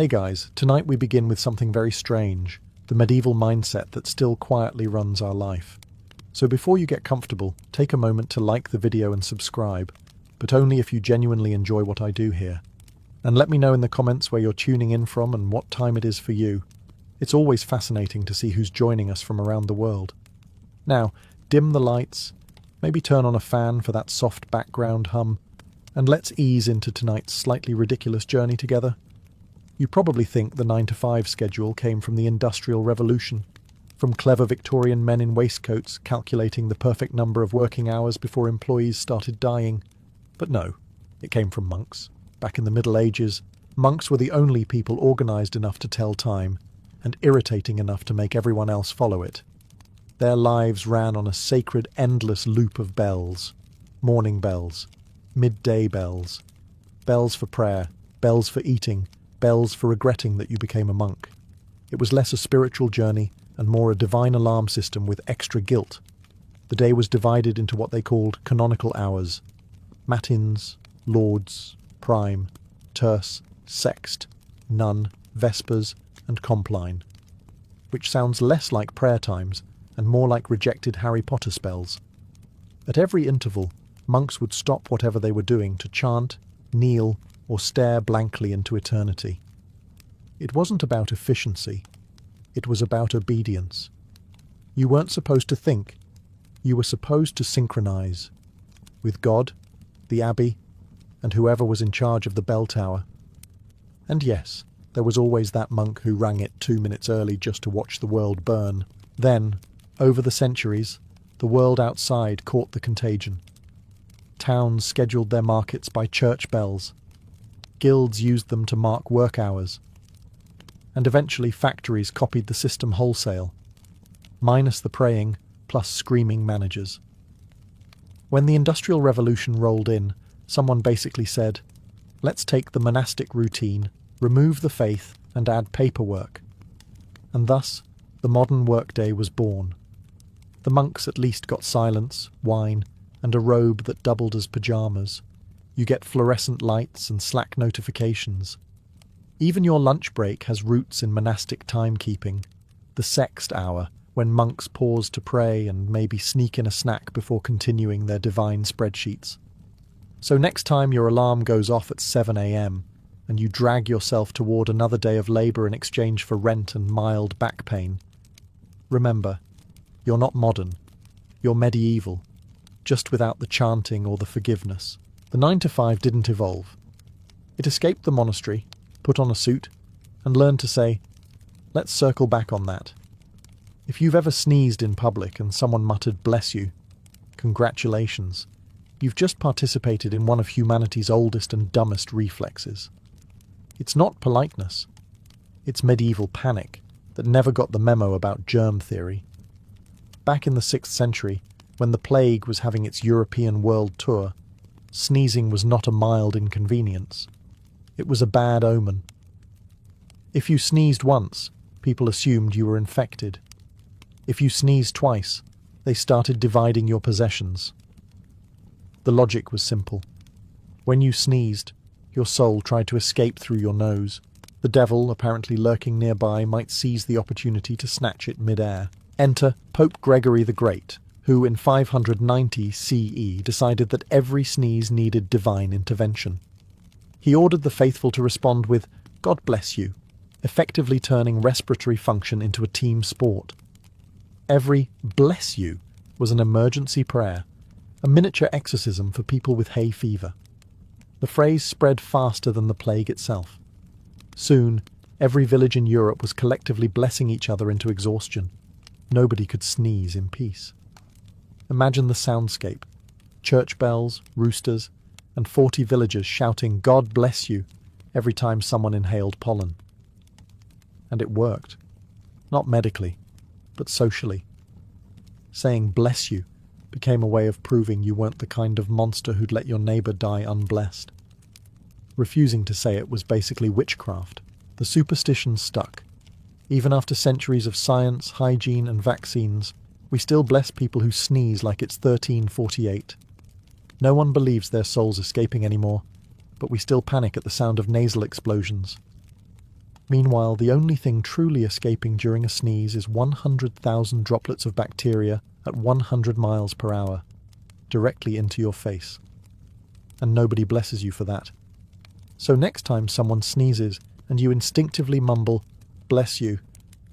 Hey guys, tonight we begin with something very strange, the medieval mindset that still quietly runs our life. So before you get comfortable, take a moment to like the video and subscribe, but only if you genuinely enjoy what I do here. And let me know in the comments where you're tuning in from and what time it is for you. It's always fascinating to see who's joining us from around the world. Now, dim the lights, maybe turn on a fan for that soft background hum, and let's ease into tonight's slightly ridiculous journey together. You probably think the 9-to-5 schedule came from the Industrial Revolution, from clever Victorian men in waistcoats calculating the perfect number of working hours before employees started dying. But no, it came from monks. Back in the Middle Ages, monks were the only people organised enough to tell time, and irritating enough to make everyone else follow it. Their lives ran on a sacred, endless loop of bells. Morning bells, midday bells, bells for prayer, bells for eating, bells for regretting that you became a monk. It was less a spiritual journey and more a divine alarm system with extra guilt. The day was divided into what they called canonical hours: matins, lauds, prime, terce, sext, nun, vespers, and compline, which sounds less like prayer times and more like rejected Harry Potter spells. At every interval, monks would stop whatever they were doing to chant, kneel, or stare blankly into eternity. It wasn't about efficiency. It was about obedience. You weren't supposed to think. You were supposed to synchronize with God, the abbey, and whoever was in charge of the bell tower. And yes, there was always that monk who rang it 2 minutes early just to watch the world burn. Then, over the centuries, the world outside caught the contagion. Towns scheduled their markets by church bells. Guilds used them to mark work hours. And eventually factories copied the system wholesale, minus the praying, plus screaming managers. When the Industrial Revolution rolled in, someone basically said, let's take the monastic routine, remove the faith, and add paperwork. And thus, the modern workday was born. The monks at least got silence, wine, and a robe that doubled as pyjamas. You get fluorescent lights and Slack notifications. Even your lunch break has roots in monastic timekeeping. The sext hour, when monks pause to pray and maybe sneak in a snack before continuing their divine spreadsheets. So next time your alarm goes off at 7 a.m. and you drag yourself toward another day of labour in exchange for rent and mild back pain, remember, you're not modern, you're medieval, just without the chanting or the forgiveness. The 9-to-5 didn't evolve. It escaped the monastery, put on a suit, and learned to say, let's circle back on that. If you've ever sneezed in public and someone muttered, bless you, congratulations. You've just participated in one of humanity's oldest and dumbest reflexes. It's not politeness. It's medieval panic that never got the memo about germ theory. Back in the 6th century, when the plague was having its European world tour, sneezing was not a mild inconvenience. It was a bad omen. If you sneezed once, people assumed you were infected. If you sneezed twice, they started dividing your possessions. The logic was simple. When you sneezed, your soul tried to escape through your nose. The devil, apparently lurking nearby, might seize the opportunity to snatch it mid-air. Enter Pope Gregory the Great, who in 590 CE decided that every sneeze needed divine intervention. He ordered the faithful to respond with, God bless you, effectively turning respiratory function into a team sport. Every bless you was an emergency prayer, a miniature exorcism for people with hay fever. The phrase spread faster than the plague itself. Soon, every village in Europe was collectively blessing each other into exhaustion. Nobody could sneeze in peace. Imagine the soundscape: church bells, roosters, and 40 villagers shouting, God bless you, every time someone inhaled pollen. And it worked. Not medically, but socially. Saying bless you became a way of proving you weren't the kind of monster who'd let your neighbour die unblessed. Refusing to say it was basically witchcraft. The superstition stuck. Even after centuries of science, hygiene, and vaccines, we still bless people who sneeze like it's 1348. No one believes their soul's escaping anymore, but we still panic at the sound of nasal explosions. Meanwhile, the only thing truly escaping during a sneeze is 100,000 droplets of bacteria at 100 miles per hour, directly into your face. And nobody blesses you for that. So next time someone sneezes and you instinctively mumble, "Bless you,"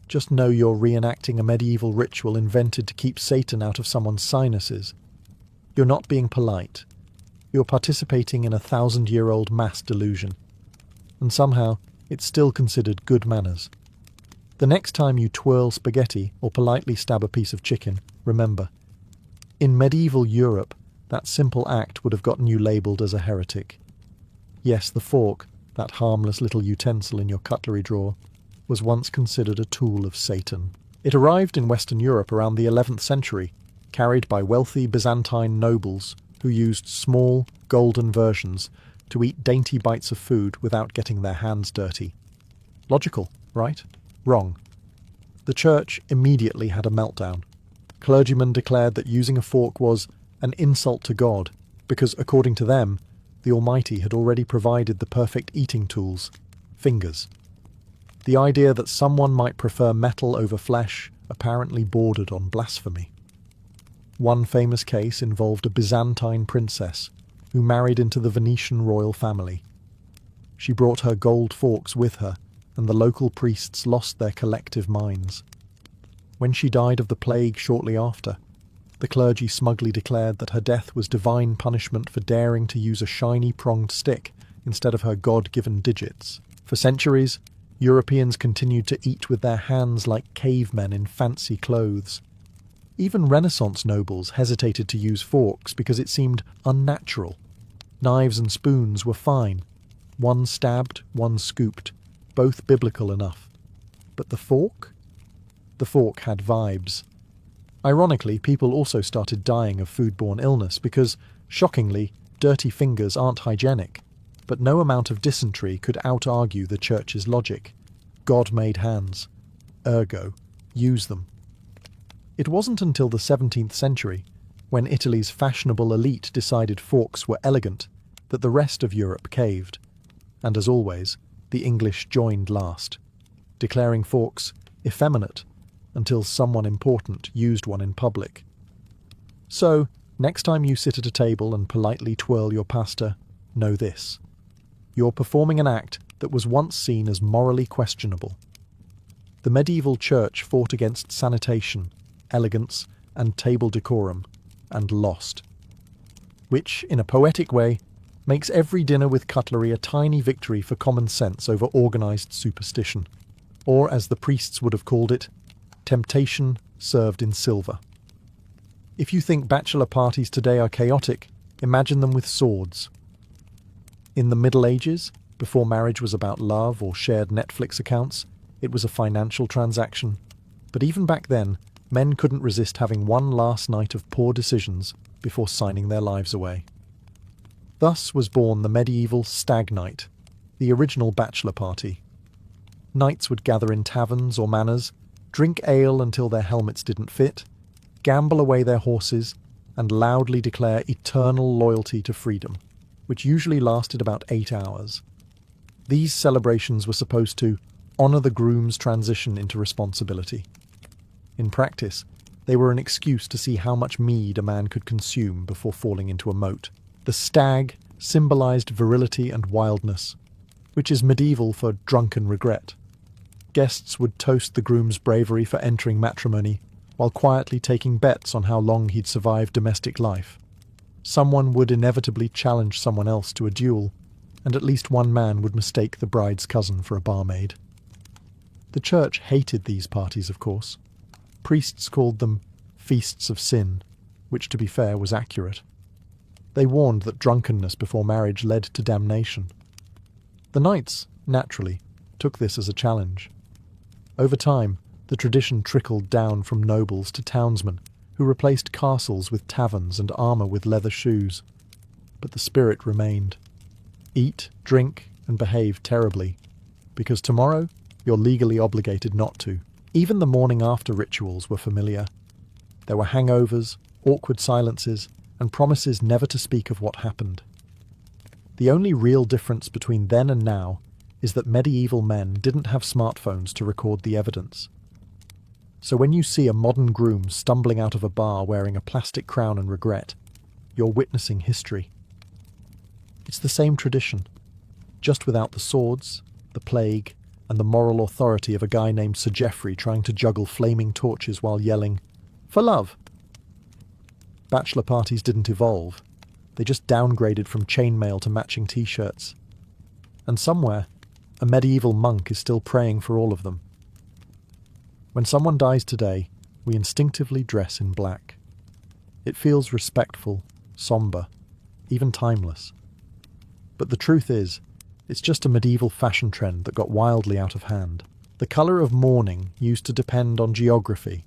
just know you're reenacting a medieval ritual invented to keep Satan out of someone's sinuses. You're not being polite. You're participating in a 1,000-year-old mass delusion. And somehow, it's still considered good manners. The next time you twirl spaghetti or politely stab a piece of chicken, remember, in medieval Europe, that simple act would have gotten you labelled as a heretic. Yes, the fork, that harmless little utensil in your cutlery drawer, was once considered a tool of Satan. It arrived in Western Europe around the 11th century, carried by wealthy Byzantine nobles who used small, golden versions to eat dainty bites of food without getting their hands dirty. Logical, right? Wrong. The church immediately had a meltdown. Clergymen declared that using a fork was an insult to God, because according to them, the Almighty had already provided the perfect eating tools, fingers. The idea that someone might prefer metal over flesh apparently bordered on blasphemy. One famous case involved a Byzantine princess who married into the Venetian royal family. She brought her gold forks with her, and the local priests lost their collective minds. When she died of the plague shortly after, the clergy smugly declared that her death was divine punishment for daring to use a shiny pronged stick instead of her God-given digits. For centuries, Europeans continued to eat with their hands like cavemen in fancy clothes. Even Renaissance nobles hesitated to use forks because it seemed unnatural. Knives and spoons were fine. One stabbed, one scooped, both biblical enough. But the fork? The fork had vibes. Ironically, people also started dying of foodborne illness because, shockingly, dirty fingers aren't hygienic. But no amount of dysentery could out-argue the church's logic. God made hands. Ergo, use them. It wasn't until the 17th century, when Italy's fashionable elite decided forks were elegant, that the rest of Europe caved. And as always, the English joined last, declaring forks effeminate until someone important used one in public. So, next time you sit at a table and politely twirl your pasta, know this. You're performing an act that was once seen as morally questionable. The medieval church fought against sanitation, elegance, and table decorum, and lost. Which, in a poetic way, makes every dinner with cutlery a tiny victory for common sense over organised superstition. Or, as the priests would have called it, temptation served in silver. If you think bachelor parties today are chaotic, imagine them with swords. In the Middle Ages, before marriage was about love or shared Netflix accounts, it was a financial transaction. But even back then, men couldn't resist having one last night of poor decisions before signing their lives away. Thus was born the medieval stag night, the original bachelor party. Knights would gather in taverns or manors, drink ale until their helmets didn't fit, gamble away their horses, and loudly declare eternal loyalty to freedom, which usually lasted about 8 hours. These celebrations were supposed to honour the groom's transition into responsibility. In practice, they were an excuse to see how much mead a man could consume before falling into a moat. The stag symbolised virility and wildness, which is medieval for drunken regret. Guests would toast the groom's bravery for entering matrimony, while quietly taking bets on how long he'd survive domestic life. Someone would inevitably challenge someone else to a duel, and at least one man would mistake the bride's cousin for a barmaid. The church hated these parties, of course. Priests called them feasts of sin, which, to be fair, was accurate. They warned that drunkenness before marriage led to damnation. The knights, naturally, took this as a challenge. Over time, the tradition trickled down from nobles to townsmen, who replaced castles with taverns and armour with leather shoes. But the spirit remained. Eat, drink, and behave terribly, because tomorrow you're legally obligated not to. Even the morning after rituals were familiar. There were hangovers, awkward silences, and promises never to speak of what happened. The only real difference between then and now is that medieval men didn't have smartphones to record the evidence. So when you see a modern groom stumbling out of a bar wearing a plastic crown and regret, you're witnessing history. It's the same tradition, just without the swords, the plague, and the moral authority of a guy named Sir Geoffrey trying to juggle flaming torches while yelling, "For love!" Bachelor parties didn't evolve. They just downgraded from chainmail to matching t-shirts. And somewhere, a medieval monk is still praying for all of them. When someone dies today, we instinctively dress in black. It feels respectful, somber, even timeless. But the truth is, it's just a medieval fashion trend that got wildly out of hand. The colour of mourning used to depend on geography.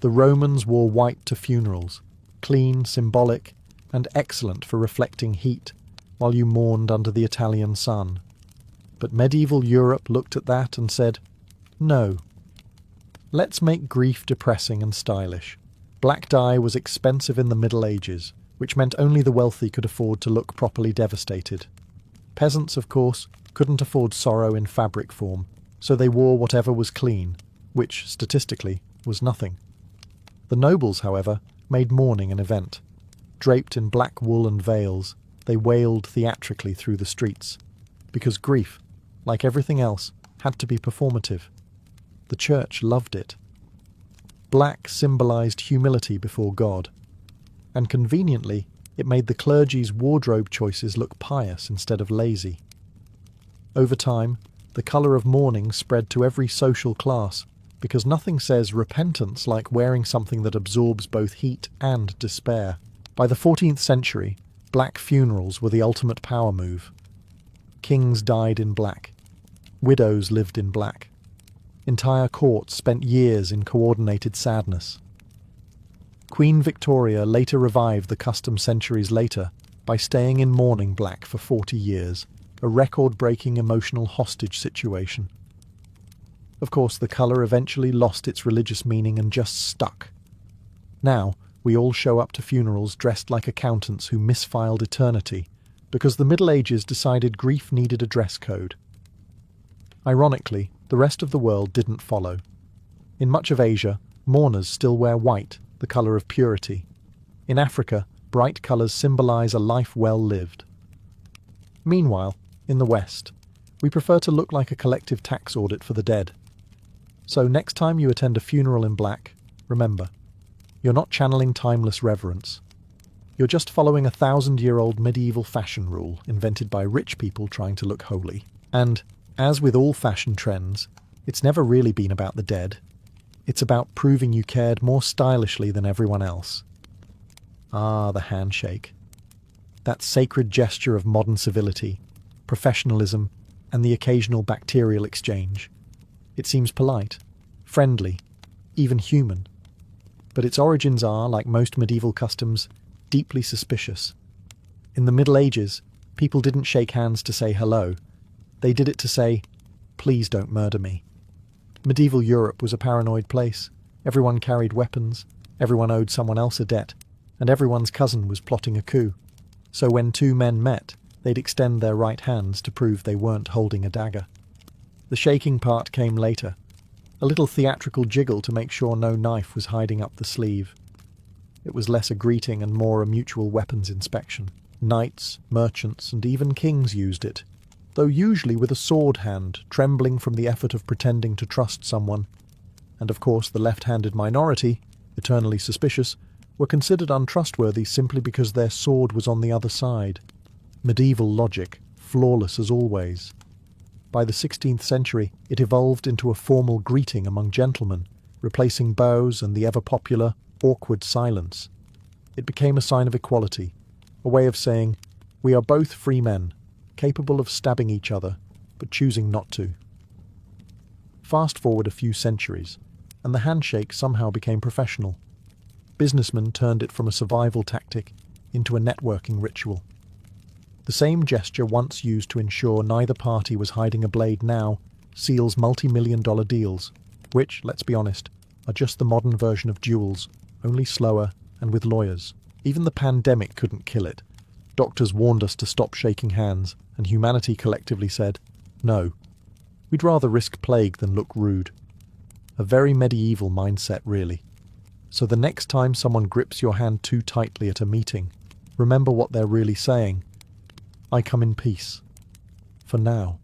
The Romans wore white to funerals, clean, symbolic, and excellent for reflecting heat, while you mourned under the Italian sun. But medieval Europe looked at that and said, "No. Let's make grief depressing and stylish." Black dye was expensive in the Middle Ages, which meant only the wealthy could afford to look properly devastated. Peasants, of course, couldn't afford sorrow in fabric form, so they wore whatever was clean, which, statistically, was nothing. The nobles, however, made mourning an event. Draped in black wool and veils, they wailed theatrically through the streets, because grief, like everything else, had to be performative. The church loved it. Black symbolized humility before God, and conveniently, it made the clergy's wardrobe choices look pious instead of lazy. Over time, the colour of mourning spread to every social class, because nothing says repentance like wearing something that absorbs both heat and despair. By the 14th century, black funerals were the ultimate power move. Kings died in black. Widows lived in black. Entire courts spent years in coordinated sadness. Queen Victoria later revived the custom centuries later by staying in mourning black for 40 years, a record-breaking emotional hostage situation. Of course, the colour eventually lost its religious meaning and just stuck. Now, we all show up to funerals dressed like accountants who misfiled eternity, because the Middle Ages decided grief needed a dress code. Ironically, the rest of the world didn't follow. In much of Asia, mourners still wear white, the colour of purity. In Africa, bright colours symbolise a life well lived. Meanwhile, in the West, we prefer to look like a collective tax audit for the dead. So next time you attend a funeral in black, remember, you're not channeling timeless reverence. You're just following a 1,000-year-old medieval fashion rule invented by rich people trying to look holy. And, as with all fashion trends, it's never really been about the dead. It's about proving you cared more stylishly than everyone else. Ah, the handshake. That sacred gesture of modern civility, professionalism, and the occasional bacterial exchange. It seems polite, friendly, even human. But its origins are, like most medieval customs, deeply suspicious. In the Middle Ages, people didn't shake hands to say hello. They did it to say, "Please don't murder me." Medieval Europe was a paranoid place. Everyone carried weapons, everyone owed someone else a debt, and everyone's cousin was plotting a coup. So when two men met, they'd extend their right hands to prove they weren't holding a dagger. The shaking part came later, a little theatrical jiggle to make sure no knife was hiding up the sleeve. It was less a greeting and more a mutual weapons inspection. Knights, merchants, and even kings used it, though usually with a sword hand, trembling from the effort of pretending to trust someone. And of course the left-handed minority, eternally suspicious, were considered untrustworthy simply because their sword was on the other side. Medieval logic, flawless as always. By the 16th century, it evolved into a formal greeting among gentlemen, replacing bows and the ever-popular, awkward silence. It became a sign of equality, a way of saying, we are both free men, capable of stabbing each other, but choosing not to. Fast forward a few centuries, and the handshake somehow became professional. Businessmen turned it from a survival tactic into a networking ritual. The same gesture once used to ensure neither party was hiding a blade now seals multi-million-dollar deals, which, let's be honest, are just the modern version of duels, only slower and with lawyers. Even the pandemic couldn't kill it. Doctors warned us to stop shaking hands, and humanity collectively said, No, we'd rather risk plague than look rude. A very medieval mindset, really. So the next time someone grips your hand too tightly at a meeting, remember what they're really saying. I come in peace. For now.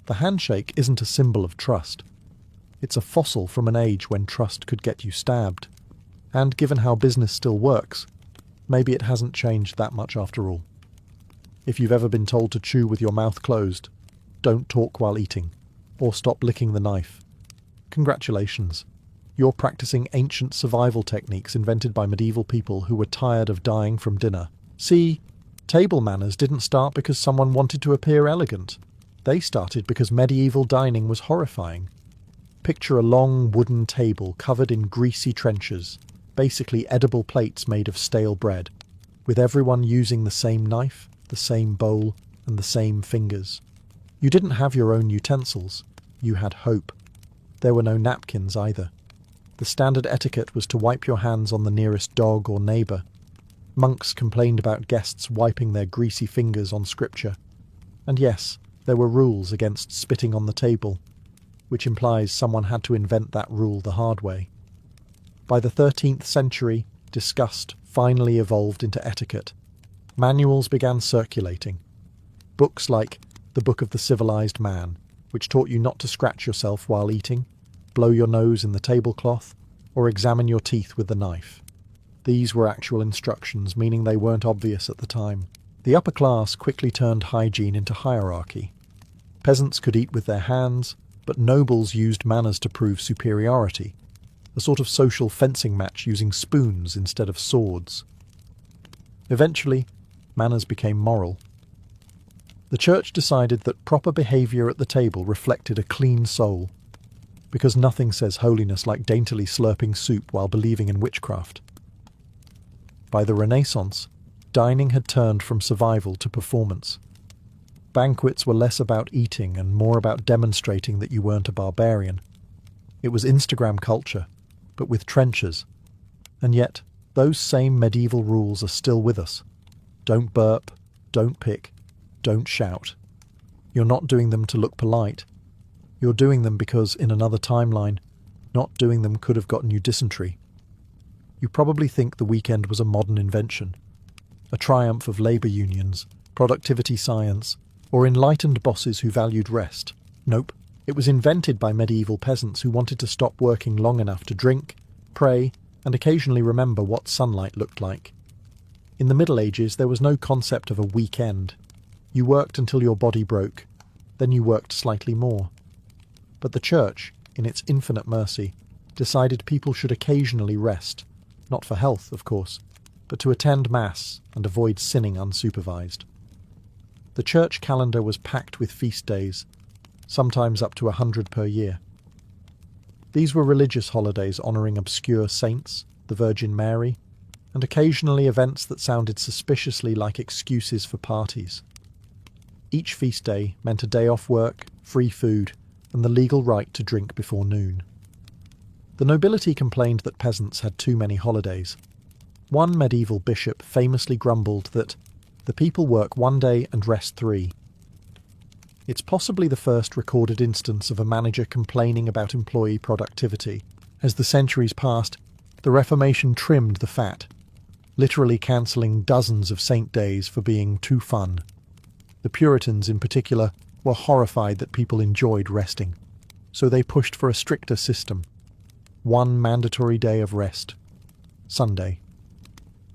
The handshake isn't a symbol of trust. It's a fossil from an age when trust could get you stabbed. And given how business still works, maybe it hasn't changed that much after all. If you've ever been told to chew with your mouth closed, don't talk while eating, or stop licking the knife. Congratulations. You're practicing ancient survival techniques invented by medieval people who were tired of dying from dinner. See, table manners didn't start because someone wanted to appear elegant. They started because medieval dining was horrifying. Picture a long wooden table covered in greasy trenchers, basically edible plates made of stale bread, with everyone using the same knife, the same bowl, and the same fingers. You didn't have your own utensils. You had hope. There were no napkins either. The standard etiquette was to wipe your hands on the nearest dog or neighbour. Monks complained about guests wiping their greasy fingers on scripture. And yes, there were rules against spitting on the table, which implies someone had to invent that rule the hard way. By the 13th century, disgust finally evolved into etiquette. Manuals began circulating. Books like The Book of the Civilized Man, which taught you not to scratch yourself while eating, blow your nose in the tablecloth, or examine your teeth with the knife. These were actual instructions, meaning they weren't obvious at the time. The upper class quickly turned hygiene into hierarchy. Peasants could eat with their hands, but nobles used manners to prove superiority, a sort of social fencing match using spoons instead of swords. Eventually, manners became moral. The church decided that proper behaviour at the table reflected a clean soul, because nothing says holiness like daintily slurping soup while believing in witchcraft. By the Renaissance, dining had turned from survival to performance. Banquets were less about eating and more about demonstrating that you weren't a barbarian. It was Instagram culture, but with trenchers. And yet, those same medieval rules are still with us. Don't burp, don't pick, don't shout. You're not doing them to look polite. You're doing them because, in another timeline, not doing them could have gotten you dysentery. You probably think the weekend was a modern invention, a triumph of labour unions, productivity science, or enlightened bosses who valued rest. Nope, it was invented by medieval peasants who wanted to stop working long enough to drink, pray, and occasionally remember what sunlight looked like. In the Middle Ages, there was no concept of a weekend. You worked until your body broke, then you worked slightly more. But the Church, in its infinite mercy, decided people should occasionally rest, not for health, of course, but to attend Mass and avoid sinning unsupervised. The church calendar was packed with feast days, sometimes up to 100 per year. These were religious holidays honouring obscure saints, the Virgin Mary, and occasionally events that sounded suspiciously like excuses for parties. Each feast day meant a day off work, free food, and the legal right to drink before noon. The nobility complained that peasants had too many holidays. One medieval bishop famously grumbled that the people work 1 day and rest 3. It's possibly the first recorded instance of a manager complaining about employee productivity. As the centuries passed, the Reformation trimmed the fat, literally cancelling dozens of saint days for being too fun. The Puritans, in particular, were horrified that people enjoyed resting, so they pushed for a stricter system. 1 mandatory day of rest, Sunday,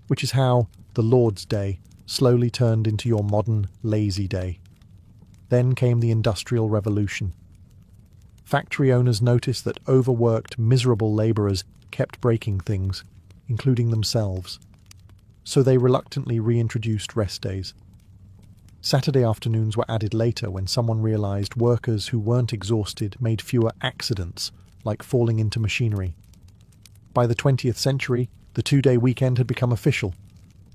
which is how the Lord's Day slowly turned into your modern lazy day. Then came the Industrial Revolution. Factory owners noticed that overworked, miserable labourers kept breaking things, including themselves, so they reluctantly reintroduced rest days. Saturday afternoons were added later when someone realised workers who weren't exhausted made fewer accidents, like falling into machinery. By the 20th century, the 2-day weekend had become official.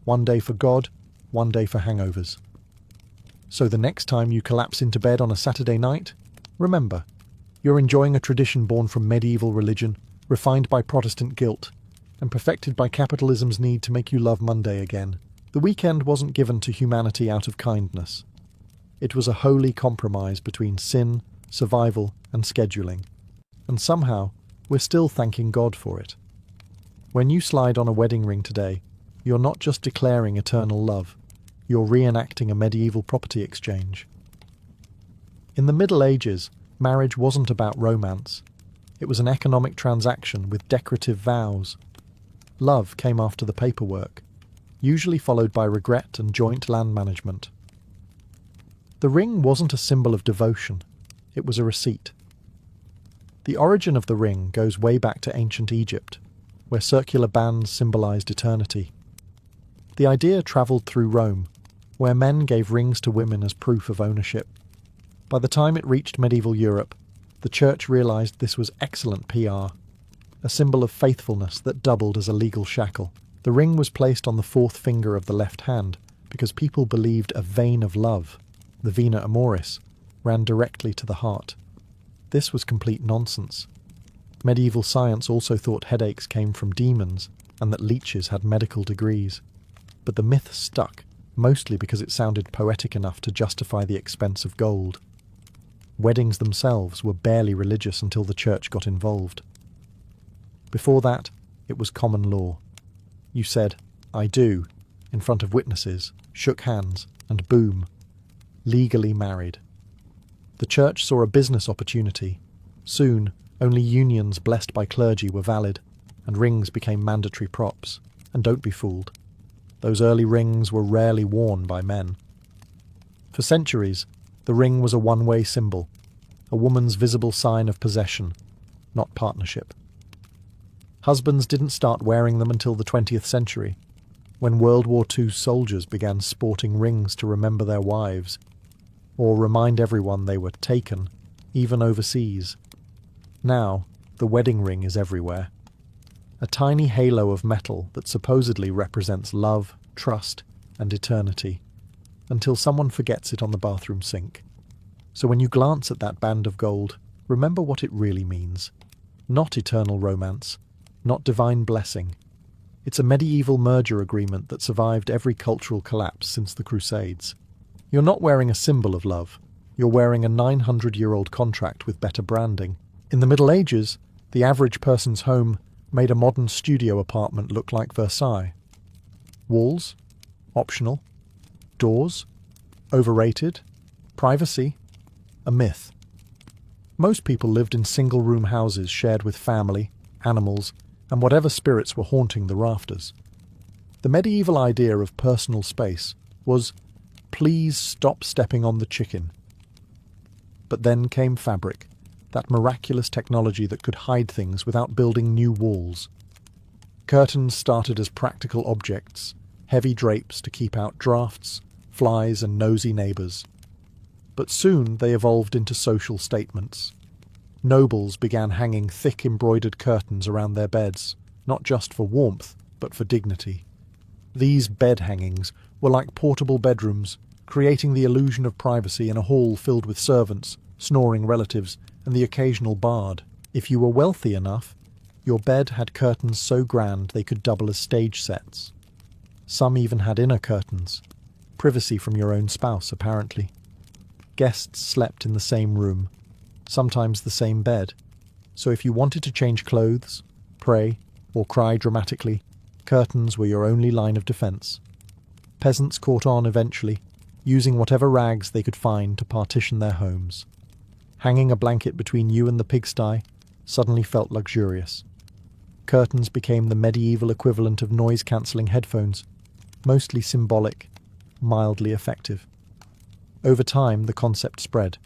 1 day for God, 1 day for hangovers. So the next time you collapse into bed on a Saturday night, remember, you're enjoying a tradition born from medieval religion, refined by Protestant guilt, and perfected by capitalism's need to make you love Monday again. The weekend wasn't given to humanity out of kindness. It was a holy compromise between sin, survival, and scheduling. And somehow, we're still thanking God for it. When you slide on a wedding ring today, you're not just declaring eternal love, you're reenacting a medieval property exchange. In the Middle Ages, marriage wasn't about romance. It was an economic transaction with decorative vows. Love came after the paperwork, usually followed by regret and joint land management. The ring wasn't a symbol of devotion, it was a receipt. The origin of the ring goes way back to ancient Egypt, where circular bands symbolized eternity. The idea travelled through Rome, where men gave rings to women as proof of ownership. By the time it reached medieval Europe, the church realized this was excellent PR, a symbol of faithfulness that doubled as a legal shackle. The ring was placed on the fourth finger of the left hand because people believed a vein of love, the vena amoris, ran directly to the heart. This was complete nonsense. Medieval science also thought headaches came from demons and that leeches had medical degrees. But the myth stuck, mostly because it sounded poetic enough to justify the expense of gold. Weddings themselves were barely religious until the church got involved. Before that, it was common law. You said, "I do," in front of witnesses, shook hands, and boom, legally married. The church saw a business opportunity. Soon, only unions blessed by clergy were valid, and rings became mandatory props. And don't be fooled. Those early rings were rarely worn by men. For centuries, the ring was a one-way symbol, a woman's visible sign of possession, not partnership. Husbands didn't start wearing them until the 20th century, when World War II soldiers began sporting rings to remember their wives, or remind everyone they were taken, even overseas. Now, the wedding ring is everywhere. A tiny halo of metal that supposedly represents love, trust, and eternity, until someone forgets it on the bathroom sink. So when you glance at that band of gold, remember what it really means. Not eternal romance, not divine blessing. It's a medieval merger agreement that survived every cultural collapse since the Crusades. You're not wearing a symbol of love. You're wearing a 900-year-old contract with better branding. In the Middle Ages, the average person's home made a modern studio apartment look like Versailles. Walls? Optional. Doors? Overrated. Privacy? A myth. Most people lived in single-room houses shared with family, animals, and whatever spirits were haunting the rafters. The medieval idea of personal space was, "Please stop stepping on the chicken." But then came fabric, that miraculous technology that could hide things without building new walls. Curtains started as practical objects, heavy drapes to keep out drafts, flies, and nosy neighbours. But soon they evolved into social statements. Nobles began hanging thick embroidered curtains around their beds, not just for warmth, but for dignity. These bed hangings were like portable bedrooms, creating the illusion of privacy in a hall filled with servants, snoring relatives, and the occasional bard. If you were wealthy enough, your bed had curtains so grand they could double as stage sets. Some even had inner curtains, privacy from your own spouse, apparently. Guests slept in the same room, sometimes the same bed, so if you wanted to change clothes, pray, or cry dramatically, curtains were your only line of defence. Peasants caught on eventually, using whatever rags they could find to partition their homes. Hanging a blanket between you and the pigsty suddenly felt luxurious. Curtains became the medieval equivalent of noise-cancelling headphones, mostly symbolic, mildly effective. Over time, the concept spread.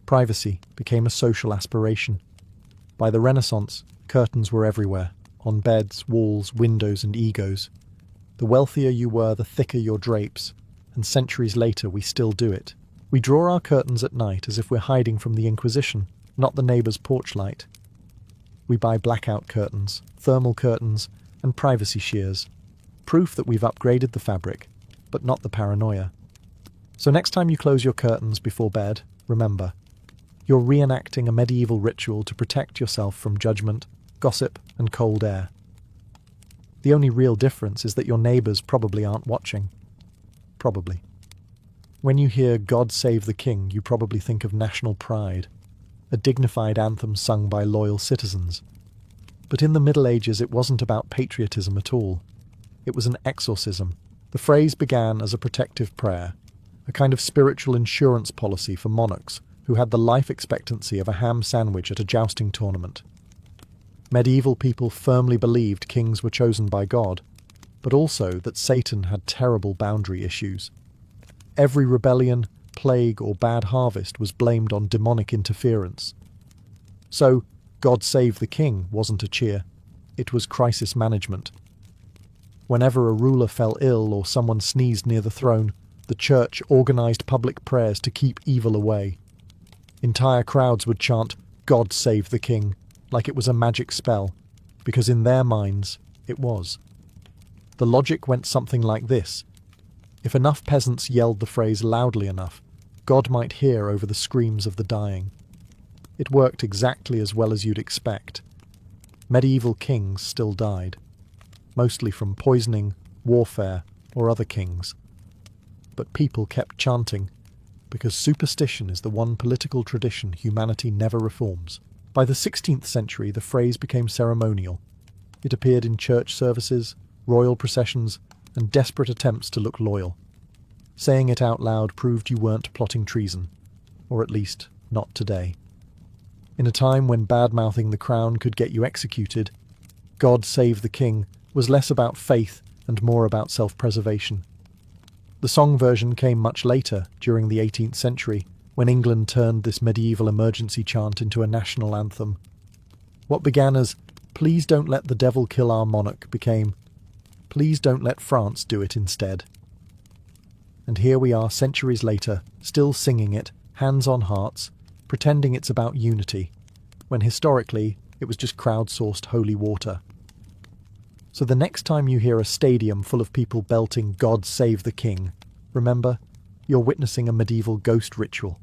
Privacy became a social aspiration. By the Renaissance, curtains were everywhere, on beds, walls, windows, and egos. The wealthier you were, the thicker your drapes, and centuries later we still do it. We draw our curtains at night as if we're hiding from the Inquisition, not the neighbour's porch light. We buy blackout curtains, thermal curtains, and privacy shears, proof that we've upgraded the fabric, but not the paranoia. So next time you close your curtains before bed, remember, you're reenacting a medieval ritual to protect yourself from judgment, gossip, and cold air. The only real difference is that your neighbours probably aren't watching. Probably. When you hear "God Save the King," you probably think of national pride, a dignified anthem sung by loyal citizens. But in the Middle Ages it wasn't about patriotism at all. It was an exorcism. The phrase began as a protective prayer, a kind of spiritual insurance policy for monarchs who had the life expectancy of a ham sandwich at a jousting tournament. Medieval people firmly believed kings were chosen by God, but also that Satan had terrible boundary issues. Every rebellion, plague, or bad harvest was blamed on demonic interference. So, God Save the King wasn't a cheer. It was crisis management. Whenever a ruler fell ill or someone sneezed near the throne, the church organised public prayers to keep evil away. Entire crowds would chant, "God Save the King," like it was a magic spell, because in their minds, it was. The logic went something like this. If enough peasants yelled the phrase loudly enough, God might hear over the screams of the dying. It worked exactly as well as you'd expect. Medieval kings still died, mostly from poisoning, warfare, or other kings. But people kept chanting, because superstition is the one political tradition humanity never reforms. By the 16th century, the phrase became ceremonial. It appeared in church services, royal processions, and desperate attempts to look loyal. Saying it out loud proved you weren't plotting treason, or at least not today. In a time when bad-mouthing the crown could get you executed, "God Save the King" was less about faith and more about self-preservation. The song version came much later, during the 18th century, when England turned this medieval emergency chant into a national anthem. What began as "Please don't let the devil kill our monarch" became "Please don't let France do it instead." And here we are centuries later, still singing it, hands on hearts, pretending it's about unity, when historically it was just crowdsourced holy water. So the next time you hear a stadium full of people belting "God Save the King," remember, you're witnessing a medieval ghost ritual.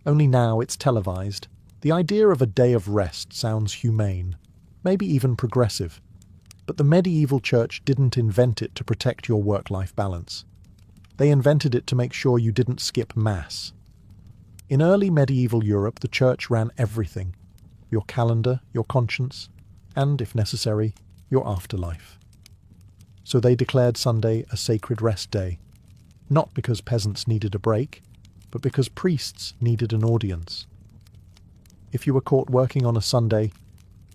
Only now it's televised. The idea of a day of rest sounds humane, maybe even progressive. But the medieval church didn't invent it to protect your work-life balance. They invented it to make sure you didn't skip Mass. In early medieval Europe, the church ran everything: your calendar, your conscience, and, if necessary, your afterlife. So they declared Sunday a sacred rest day, not because peasants needed a break, but because priests needed an audience. If you were caught working on a Sunday,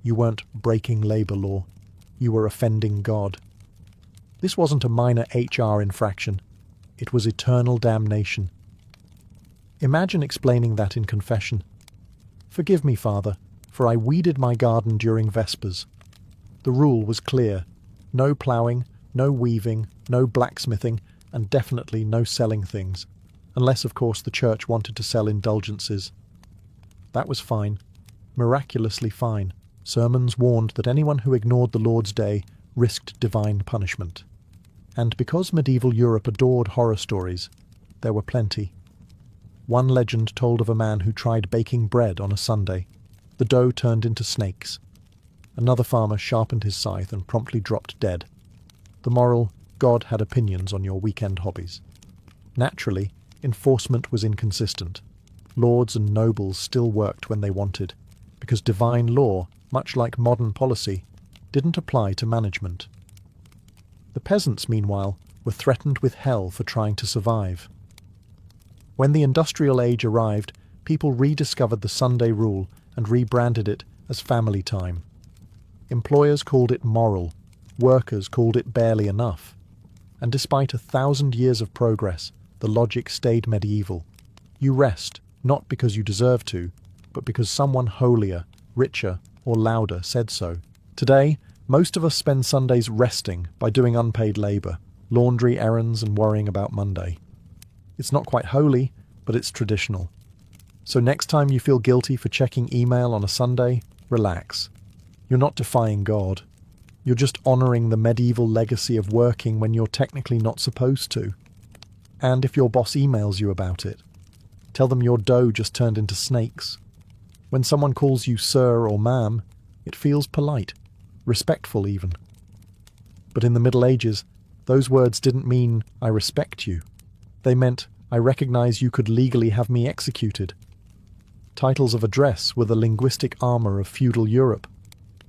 you weren't breaking labour law, you were offending God. This wasn't a minor HR infraction, it was eternal damnation. Imagine explaining that in confession. "Forgive me, Father, for I weeded my garden during Vespers." The rule was clear: no ploughing, no weaving, no blacksmithing, and definitely no selling things, unless of course the church wanted to sell indulgences. That was fine, miraculously fine. Sermons warned that anyone who ignored the Lord's Day risked divine punishment. And because medieval Europe adored horror stories, there were plenty. One legend told of a man who tried baking bread on a Sunday. The dough turned into snakes. Another farmer sharpened his scythe and promptly dropped dead. The moral: God had opinions on your weekend hobbies. Naturally, enforcement was inconsistent. Lords and nobles still worked when they wanted, because divine law, much like modern policy, didn't apply to management. The peasants, meanwhile, were threatened with hell for trying to survive. When the industrial age arrived, people rediscovered the Sunday rule and rebranded it as family time. Employers called it moral, workers called it barely enough. And despite 1,000 years of progress, the logic stayed medieval. You rest, not because you deserve to, but because someone holier, richer, or louder said so. Today, most of us spend Sundays resting by doing unpaid labour, laundry errands and worrying about Monday. It's not quite holy, but it's traditional. So next time you feel guilty for checking email on a Sunday, relax. You're not defying God. You're just honouring the medieval legacy of working when you're technically not supposed to. And if your boss emails you about it, tell them your dough just turned into snakes. When someone calls you sir or ma'am, it feels polite, respectful even. But in the Middle Ages, those words didn't mean "I respect you." They meant I recognize you could legally have me executed. Titles of address were the linguistic armor of feudal Europe.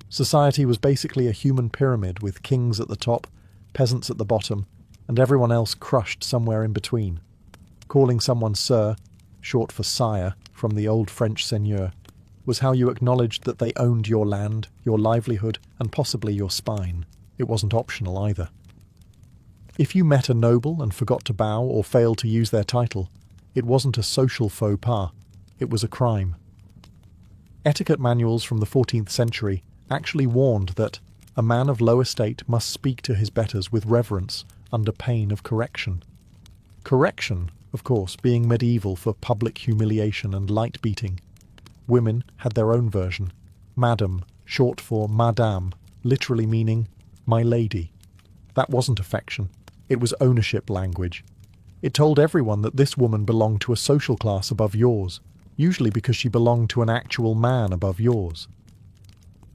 Society was basically a human pyramid with kings at the top, peasants at the bottom, and everyone else crushed somewhere in between. Calling someone sir, short for sire, from the old French seigneur, was how you acknowledged that they owned your land, your livelihood, and possibly your spine. It wasn't optional either. If you met a noble and forgot to bow or failed to use their title, it wasn't a social faux pas, it was a crime. Etiquette manuals from the 14th century actually warned that a man of low estate must speak to his betters with reverence under pain of correction. Correction, of course, being medieval for public humiliation and light beating. Women had their own version, madam, short for madame, literally meaning my lady. That wasn't affection, it was ownership language. It told everyone that this woman belonged to a social class above yours, usually because she belonged to an actual man above yours.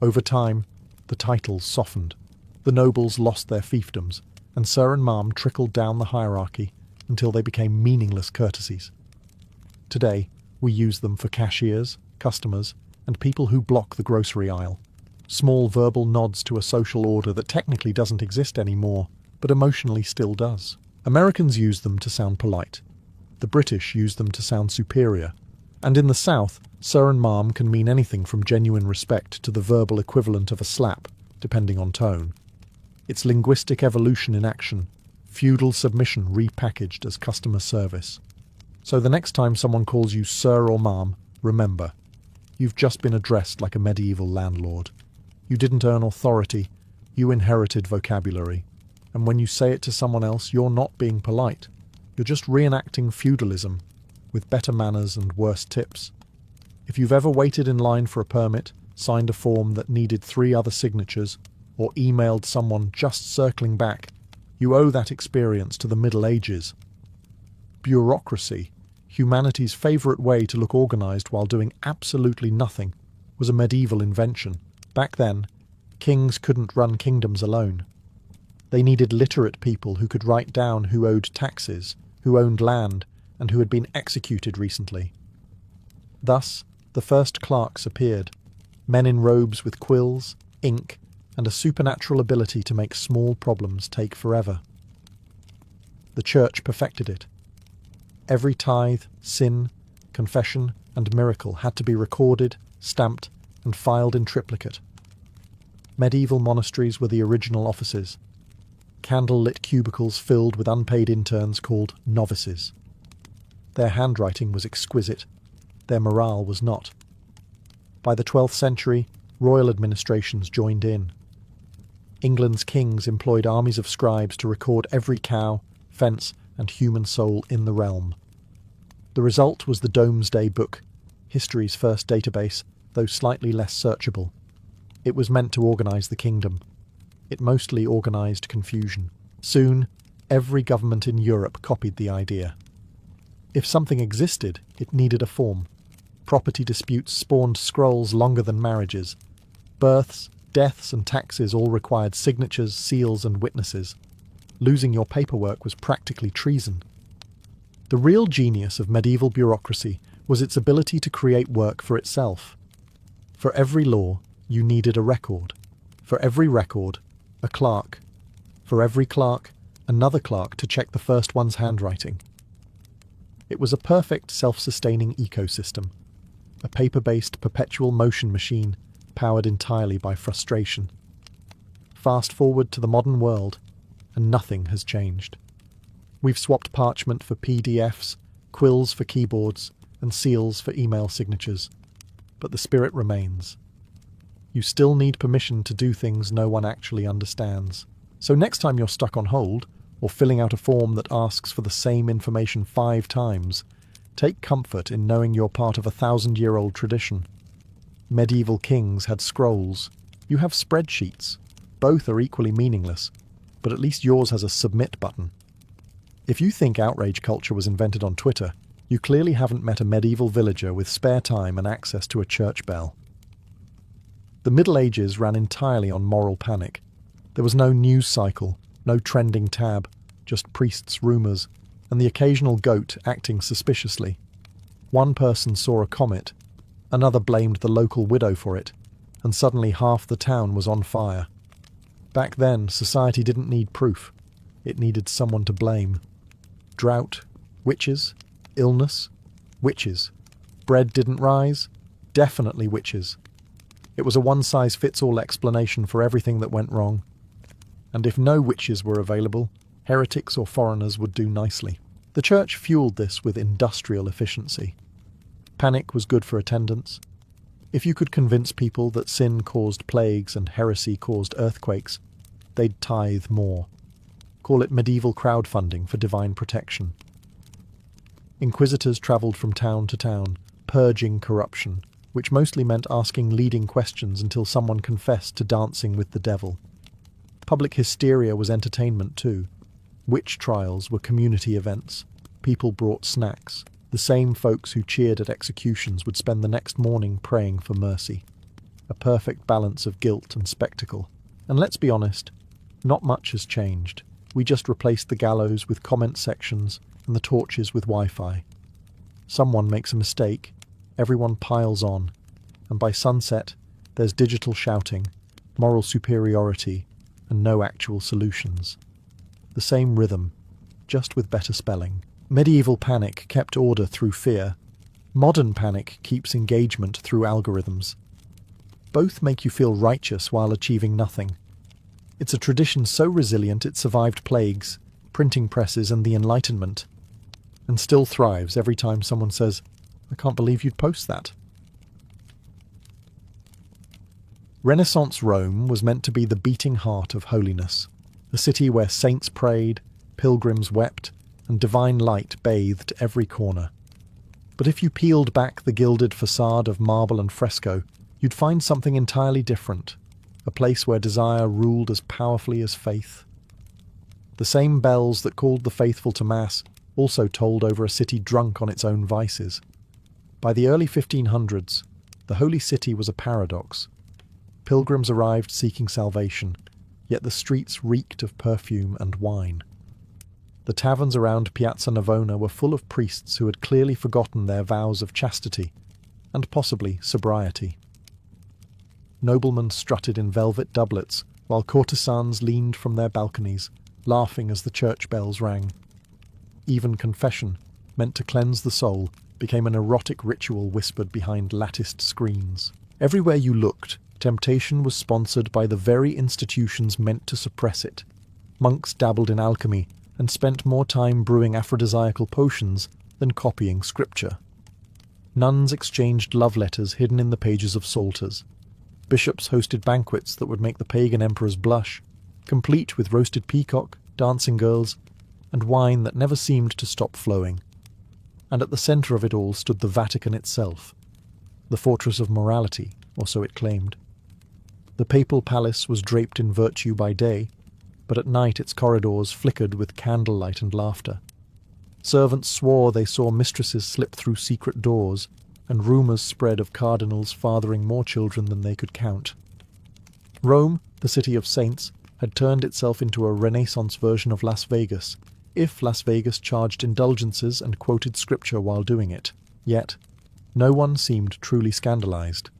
Over time, the titles softened. The nobles lost their fiefdoms, and sir and ma'am trickled down the hierarchy until they became meaningless courtesies. Today, we use them for cashiers, customers, and people who block the grocery aisle. Small verbal nods to a social order that technically doesn't exist anymore, but emotionally still does. Americans use them to sound polite. The British use them to sound superior. And in the South, sir and ma'am can mean anything from genuine respect to the verbal equivalent of a slap, depending on tone. It's linguistic evolution in action, feudal submission repackaged as customer service. So the next time someone calls you sir or ma'am, remember, you've just been addressed like a medieval landlord. You didn't earn authority, you inherited vocabulary. And when you say it to someone else, you're not being polite. You're just reenacting feudalism, with better manners and worse tips. If you've ever waited in line for a permit, signed a form that needed 3 other signatures, or emailed someone just circling back, you owe that experience to the Middle Ages. Bureaucracy, humanity's favourite way to look organised while doing absolutely nothing, was a medieval invention. Back then, kings couldn't run kingdoms alone. They needed literate people who could write down who owed taxes, who owned land, and who had been executed recently. Thus, the first clerks appeared, men in robes with quills, ink, and a supernatural ability to make small problems take forever. The Church perfected it. Every tithe, sin, confession, and miracle had to be recorded, stamped, and filed in triplicate. Medieval monasteries were the original offices, candle-lit cubicles filled with unpaid interns called novices. Their handwriting was exquisite, their morale was not. By the 12th century, royal administrations joined in. England's kings employed armies of scribes to record every cow, fence, and human soul in the realm. The result was the Domesday Book, history's first database, though slightly less searchable. It was meant to organise the kingdom. It mostly organised confusion. Soon, every government in Europe copied the idea. If something existed, it needed a form. Property disputes spawned scrolls longer than marriages. Births, deaths, and taxes all required signatures, seals, and witnesses. Losing your paperwork was practically treason. The real genius of medieval bureaucracy was its ability to create work for itself. For every law, you needed a record. For every record, a clerk. For every clerk, another clerk to check the first one's handwriting. It was a perfect self-sustaining ecosystem, a paper-based perpetual motion machine powered entirely by frustration. Fast forward to the modern world, and nothing has changed. We've swapped parchment for PDFs, quills for keyboards, and seals for email signatures, but the spirit remains. You still need permission to do things no one actually understands. So next time you're stuck on hold, or filling out a form that asks for the same information 5 times, take comfort in knowing you're part of a 1,000-year-old tradition. Medieval kings had scrolls. You have spreadsheets. Both are equally meaningless, but at least yours has a submit button. If you think outrage culture was invented on Twitter, you clearly haven't met a medieval villager with spare time and access to a church bell. The Middle Ages ran entirely on moral panic. There was no news cycle, no trending tab, just priests' rumours, and the occasional goat acting suspiciously. One person saw a comet, another blamed the local widow for it, and suddenly half the town was on fire. Back then, society didn't need proof. It needed someone to blame. Drought, witches, illness, witches. Bread didn't rise, definitely witches. It was a one-size-fits-all explanation for everything that went wrong. And if no witches were available, heretics or foreigners would do nicely. The church fueled this with industrial efficiency. Panic was good for attendance. If you could convince people that sin caused plagues and heresy caused earthquakes, they'd tithe more. Call it medieval crowdfunding for divine protection. Inquisitors travelled from town to town, purging corruption, which mostly meant asking leading questions until someone confessed to dancing with the devil. Public hysteria was entertainment too. Witch trials were community events. People brought snacks. The same folks who cheered at executions would spend the next morning praying for mercy. A perfect balance of guilt and spectacle. And let's be honest, not much has changed. We just replaced the gallows with comment sections and the torches with Wi-Fi. Someone makes a mistake, everyone piles on, and by sunset, there's digital shouting, moral superiority, and no actual solutions. The same rhythm, just with better spelling. Medieval panic kept order through fear. Modern panic keeps engagement through algorithms. Both make you feel righteous while achieving nothing. It's a tradition so resilient it survived plagues, printing presses, and the Enlightenment, and still thrives every time someone says, "I can't believe you'd post that." Renaissance Rome was meant to be the beating heart of holiness, a city where saints prayed, pilgrims wept, and divine light bathed every corner. But if you peeled back the gilded facade of marble and fresco, you'd find something entirely different, a place where desire ruled as powerfully as faith. The same bells that called the faithful to Mass also tolled over a city drunk on its own vices. By the early 1500s, the Holy City was a paradox. Pilgrims arrived seeking salvation, yet the streets reeked of perfume and wine. The taverns around Piazza Navona were full of priests who had clearly forgotten their vows of chastity, and possibly sobriety. Noblemen strutted in velvet doublets, while courtesans leaned from their balconies, laughing as the church bells rang. Even confession, meant to cleanse the soul, became an erotic ritual whispered behind latticed screens. Everywhere you looked, temptation was sponsored by the very institutions meant to suppress it. Monks dabbled in alchemy and spent more time brewing aphrodisiacal potions than copying scripture. Nuns exchanged love letters hidden in the pages of psalters. Bishops hosted banquets that would make the pagan emperors blush, complete with roasted peacock, dancing girls, and wine that never seemed to stop flowing. And at the centre of it all stood the Vatican itself, the fortress of morality, or so it claimed. The papal palace was draped in virtue by day, but at night its corridors flickered with candlelight and laughter. Servants swore they saw mistresses slip through secret doors, and rumours spread of cardinals fathering more children than they could count. Rome, the city of saints, had turned itself into a Renaissance version of Las Vegas, if Las Vegas charged indulgences and quoted scripture while doing it. Yet, no one seemed truly scandalized.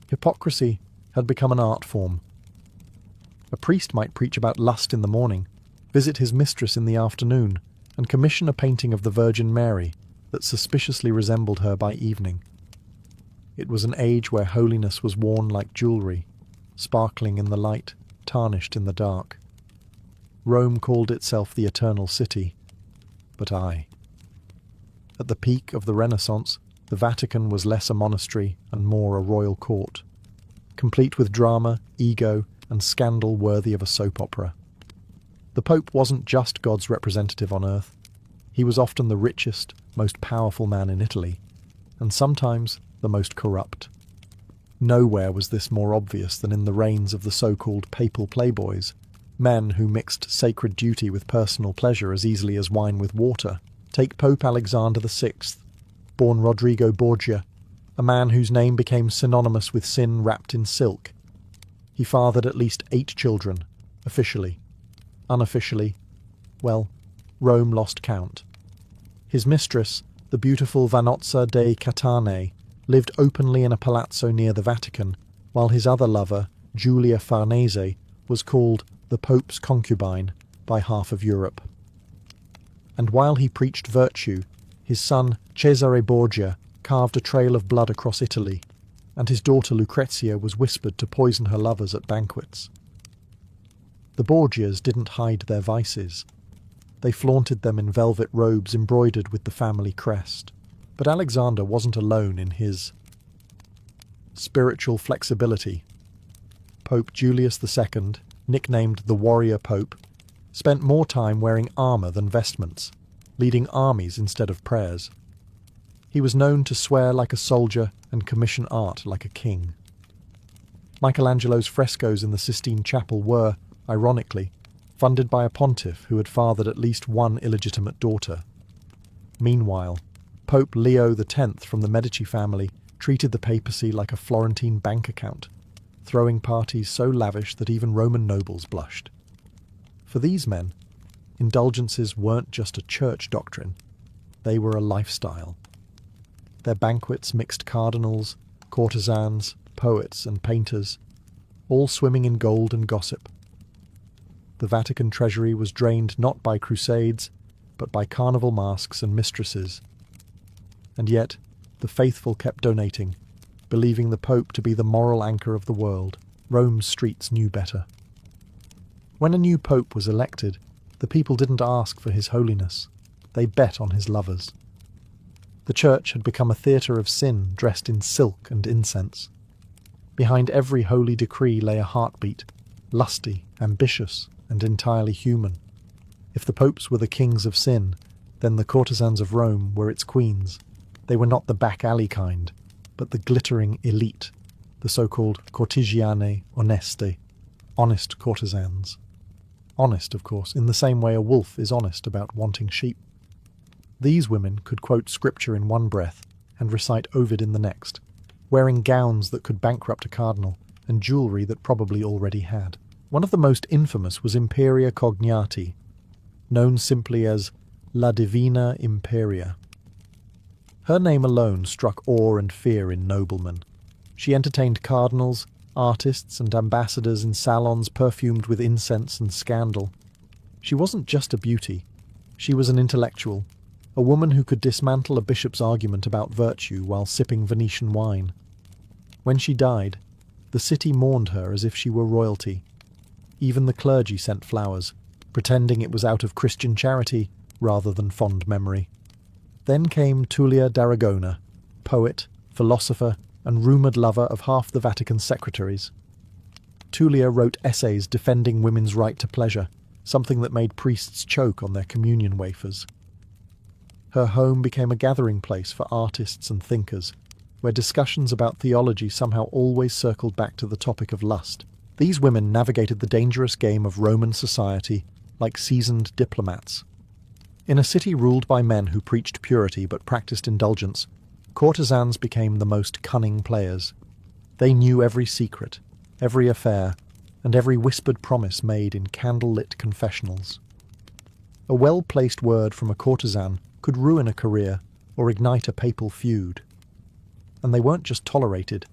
Hypocrisy had become an art form. A priest might preach about lust in the morning, visit his mistress in the afternoon, and commission a painting of the Virgin Mary that suspiciously resembled her by evening. It was an age where holiness was worn like jewellery, sparkling in the light, tarnished in the dark. Rome called itself the Eternal City, but I. At the peak of the Renaissance, the Vatican was less a monastery and more a royal court, complete with drama, ego, and scandal worthy of a soap opera. The Pope wasn't just God's representative on earth. He was often the richest, most powerful man in Italy, and sometimes the most corrupt. Nowhere was this more obvious than in the reigns of the so-called papal playboys, men who mixed sacred duty with personal pleasure as easily as wine with water. Take Pope Alexander VI, born Rodrigo Borgia, a man whose name became synonymous with sin wrapped in silk. He fathered at least 8 children, officially. Unofficially, well, Rome lost count. His mistress, the beautiful Vanozza dei Cattanei, lived openly in a palazzo near the Vatican, while his other lover, Giulia Farnese, was called the Pope's concubine by half of Europe. And while he preached virtue, his son Cesare Borgia carved a trail of blood across Italy, and his daughter Lucrezia was whispered to poison her lovers at banquets. The Borgias didn't hide their vices. They flaunted them in velvet robes embroidered with the family crest. But Alexander wasn't alone in his spiritual flexibility. Pope Julius II, nicknamed the Warrior Pope, spent more time wearing armour than vestments, leading armies instead of prayers. He was known to swear like a soldier and commission art like a king. Michelangelo's frescoes in the Sistine Chapel were, ironically, funded by a pontiff who had fathered at least one illegitimate daughter. Meanwhile, Pope Leo X from the Medici family treated the papacy like a Florentine bank account, throwing parties so lavish that even Roman nobles blushed. For these men, indulgences weren't just a church doctrine, they were a lifestyle. Their banquets mixed cardinals, courtesans, poets and painters, all swimming in gold and gossip. The Vatican treasury was drained not by crusades, but by carnival masks and mistresses. And yet, the faithful kept donating, believing the Pope to be the moral anchor of the world. Rome's streets knew better. When a new Pope was elected, the people didn't ask for his holiness. They bet on his lovers. The church had become a theatre of sin dressed in silk and incense. Behind every holy decree lay a heartbeat, lusty, ambitious, and entirely human. If the popes were the kings of sin, then the courtesans of Rome were its queens. They were not the back-alley kind, but the glittering elite, the so-called cortigiane oneste, honest courtesans. Honest, of course, in the same way a wolf is honest about wanting sheep. These women could quote scripture in one breath and recite Ovid in the next, wearing gowns that could bankrupt a cardinal and jewellery that probably already had. One of the most infamous was Imperia Cognati, known simply as La Divina Imperia. Her name alone struck awe and fear in noblemen. She entertained cardinals, artists and ambassadors in salons perfumed with incense and scandal. She wasn't just a beauty, she was an intellectual, a woman who could dismantle a bishop's argument about virtue while sipping Venetian wine. When she died, the city mourned her as if she were royalty. Even the clergy sent flowers, pretending it was out of Christian charity rather than fond memory. Then came Tullia d'Aragona, poet, philosopher, and rumoured lover of half the Vatican's secretaries. Tullia wrote essays defending women's right to pleasure, something that made priests choke on their communion wafers. Her home became a gathering place for artists and thinkers, where discussions about theology somehow always circled back to the topic of lust. These women navigated the dangerous game of Roman society like seasoned diplomats. In a city ruled by men who preached purity but practiced indulgence, courtesans became the most cunning players. They knew every secret, every affair, and every whispered promise made in candle-lit confessionals. A well-placed word from a courtesan could ruin a career or ignite a papal feud. And they weren't just tolerated,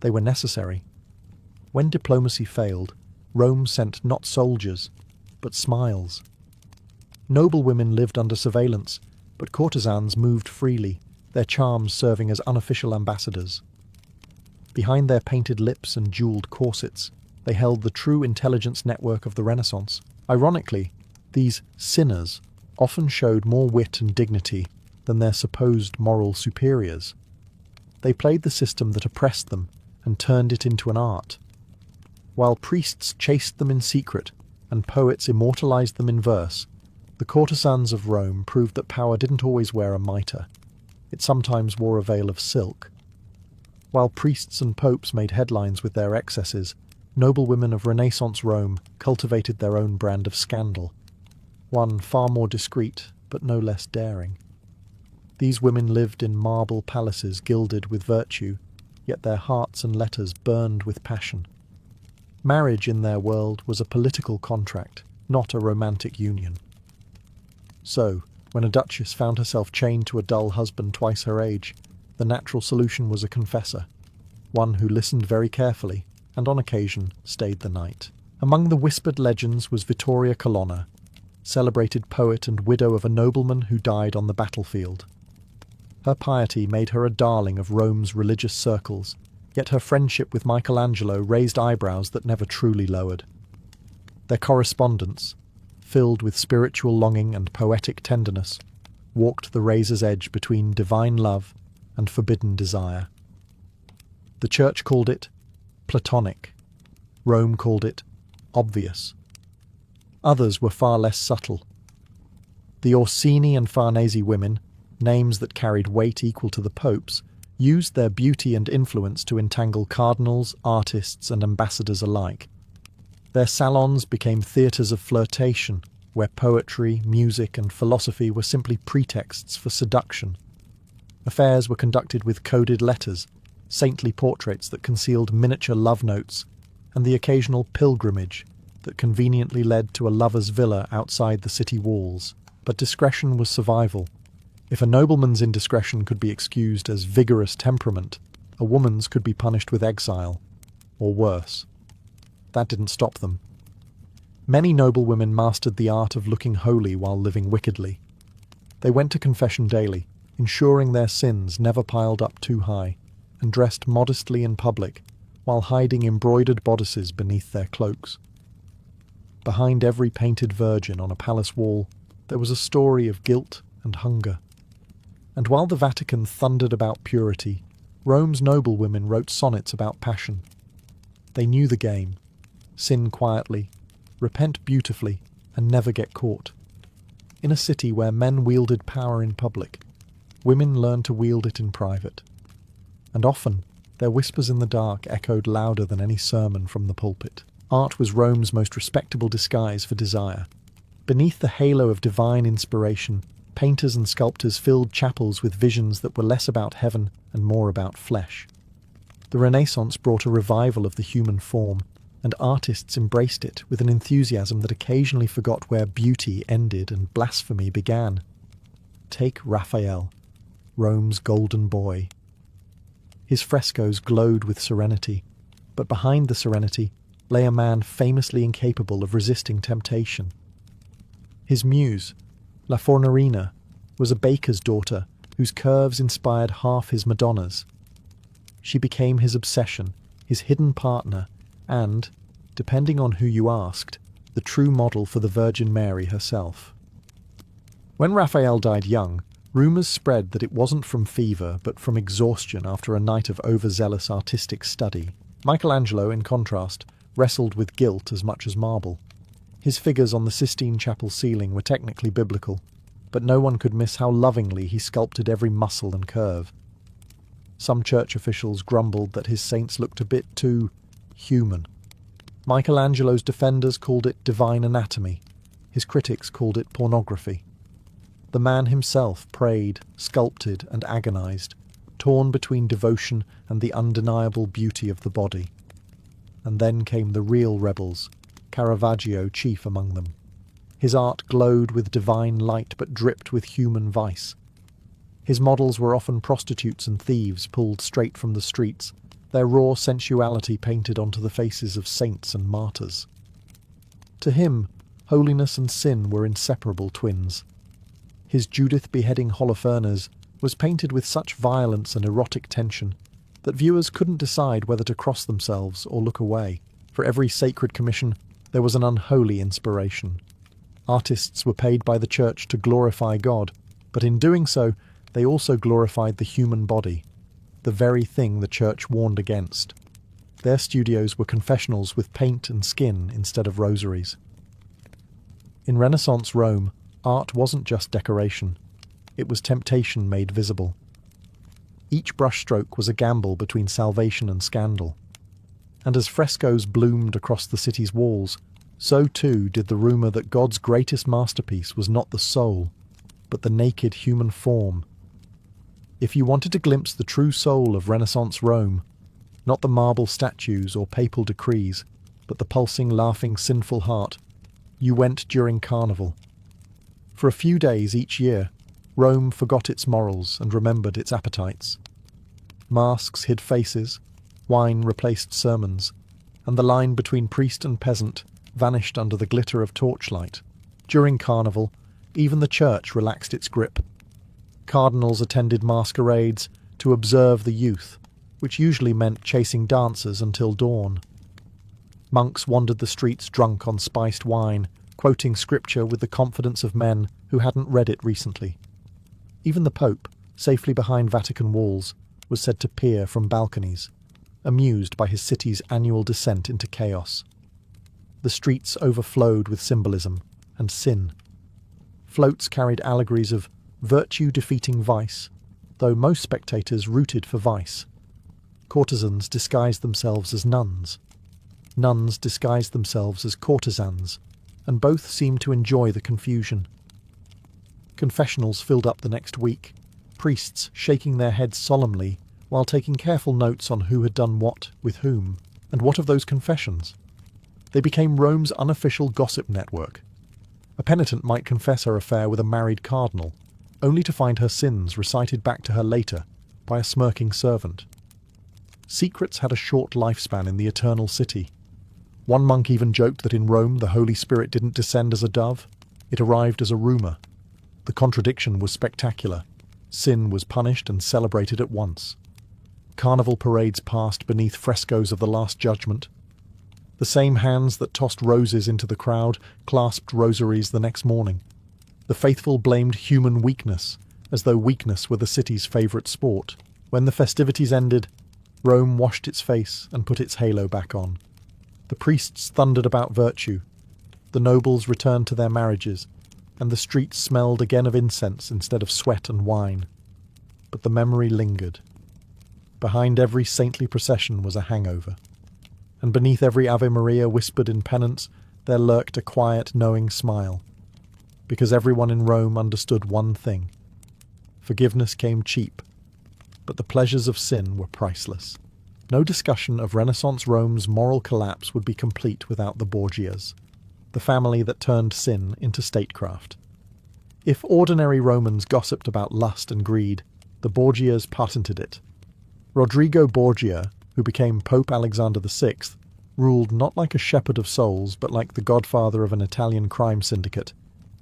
they were necessary. When diplomacy failed, Rome sent not soldiers, but smiles. Noblewomen lived under surveillance, but courtesans moved freely, their charms serving as unofficial ambassadors. Behind their painted lips and jewelled corsets, they held the true intelligence network of the Renaissance. Ironically, these sinners often showed more wit and dignity than their supposed moral superiors. They played the system that oppressed them and turned it into an art. While priests chased them in secret and poets immortalized them in verse, the courtesans of Rome proved that power didn't always wear a mitre. It sometimes wore a veil of silk. While priests and popes made headlines with their excesses, noblewomen of Renaissance Rome cultivated their own brand of scandal, one far more discreet but no less daring. These women lived in marble palaces gilded with virtue, yet their hearts and letters burned with passion. Marriage in their world was a political contract, not a romantic union. So, When a duchess found herself chained to a dull husband twice her age, the natural solution was a confessor, one who listened very carefully and on occasion stayed the night. Among the whispered legends was Vittoria Colonna, celebrated poet and widow of a nobleman who died on the battlefield. Her piety made her a darling of Rome's religious circles, yet her friendship with Michelangelo raised eyebrows that never truly lowered. Their correspondence, filled with spiritual longing and poetic tenderness, walked the razor's edge between divine love and forbidden desire. The Church called it Platonic. Rome called it obvious. Others were far less subtle. The Orsini and Farnese women, names that carried weight equal to the popes, used their beauty and influence to entangle cardinals, artists, and ambassadors alike. Their salons became theatres of flirtation, where poetry, music, and philosophy were simply pretexts for seduction. Affairs were conducted with coded letters, saintly portraits that concealed miniature love notes, and the occasional pilgrimage that conveniently led to a lover's villa outside the city walls. But discretion was survival. If a nobleman's indiscretion could be excused as vigorous temperament, a woman's could be punished with exile, or worse. That didn't stop them. Many noblewomen mastered the art of looking holy while living wickedly. They went to confession daily, ensuring their sins never piled up too high, and dressed modestly in public, while hiding embroidered bodices beneath their cloaks. Behind every painted virgin on a palace wall, there was a story of guilt and hunger. And while the Vatican thundered about purity, Rome's noblewomen wrote sonnets about passion. They knew the game: sin quietly, repent beautifully, and never get caught. In a city where men wielded power in public, women learned to wield it in private. And often, their whispers in the dark echoed louder than any sermon from the pulpit. Art was Rome's most respectable disguise for desire. Beneath the halo of divine inspiration, painters and sculptors filled chapels with visions that were less about heaven and more about flesh. The Renaissance brought a revival of the human form, and artists embraced it with an enthusiasm that occasionally forgot where beauty ended and blasphemy began. Take Raphael, Rome's golden boy. His frescoes glowed with serenity, but behind the serenity lay a man famously incapable of resisting temptation. His muse, La Fornarina, was a baker's daughter whose curves inspired half his Madonnas. She became his obsession, his hidden partner, and, depending on who you asked, the true model for the Virgin Mary herself. When Raphael died young, rumours spread that it wasn't from fever, but from exhaustion after a night of overzealous artistic study. Michelangelo, in contrast, wrestled with guilt as much as marble. His figures on the Sistine Chapel ceiling were technically biblical, but no one could miss how lovingly he sculpted every muscle and curve. Some church officials grumbled that his saints looked a bit too human. Michelangelo's defenders called it divine anatomy. His critics called it pornography. The man himself prayed, sculpted, and agonized, torn between devotion and the undeniable beauty of the body. And then came the real rebels, Caravaggio chief among them. His art glowed with divine light but dripped with human vice. His models were often prostitutes and thieves pulled straight from the streets, their raw sensuality painted onto the faces of saints and martyrs. To him, holiness and sin were inseparable twins. His Judith beheading Holofernes was painted with such violence and erotic tension that viewers couldn't decide whether to cross themselves or look away. For every sacred commission, there was an unholy inspiration. Artists were paid by the church to glorify God, but in doing so, they also glorified the human body, the very thing the church warned against. Their studios were confessionals with paint and skin instead of rosaries. In Renaissance Rome, art wasn't just decoration. It was temptation made visible. Each brushstroke was a gamble between salvation and scandal. And as frescoes bloomed across the city's walls, so too did the rumour that God's greatest masterpiece was not the soul, but the naked human form. If you wanted to glimpse the true soul of Renaissance Rome, not the marble statues or papal decrees, but the pulsing, laughing, sinful heart, you went during Carnival. For a few days each year, Rome forgot its morals and remembered its appetites. Masks hid faces, wine replaced sermons, and the line between priest and peasant vanished under the glitter of torchlight. During Carnival, even the church relaxed its grip. Cardinals attended masquerades to observe the youth, which usually meant chasing dancers until dawn. Monks wandered the streets drunk on spiced wine, quoting scripture with the confidence of men who hadn't read it recently. Even the Pope, safely behind Vatican walls, was said to peer from balconies, amused by his city's annual descent into chaos. The streets overflowed with symbolism and sin. Floats carried allegories of virtue defeating vice, though most spectators rooted for vice. Courtesans disguised themselves as nuns. Nuns disguised themselves as courtesans, and both seemed to enjoy the confusion. Confessionals filled up the next week, priests shaking their heads solemnly while taking careful notes on who had done what with whom, and what of those confessions. They became Rome's unofficial gossip network. A penitent might confess her affair with a married cardinal, only to find her sins recited back to her later by a smirking servant. Secrets had a short lifespan in the Eternal City. One monk even joked that in Rome the Holy Spirit didn't descend as a dove, it arrived as a rumour. The contradiction was spectacular. Sin was punished and celebrated at once. Carnival parades passed beneath frescoes of the Last Judgment. The same hands that tossed roses into the crowd clasped rosaries the next morning. The faithful blamed human weakness, as though weakness were the city's favourite sport. When the festivities ended, Rome washed its face and put its halo back on. The priests thundered about virtue. The nobles returned to their marriages, and the streets smelled again of incense instead of sweat and wine. But the memory lingered. Behind every saintly procession was a hangover, and beneath every Ave Maria whispered in penance there lurked a quiet, knowing smile, because everyone in Rome understood one thing. Forgiveness came cheap, but the pleasures of sin were priceless. No discussion of Renaissance Rome's moral collapse would be complete without the Borgias, the family that turned sin into statecraft. If ordinary Romans gossiped about lust and greed, the Borgias patented it. Rodrigo Borgia, who became Pope Alexander VI, ruled not like a shepherd of souls but like the godfather of an Italian crime syndicate,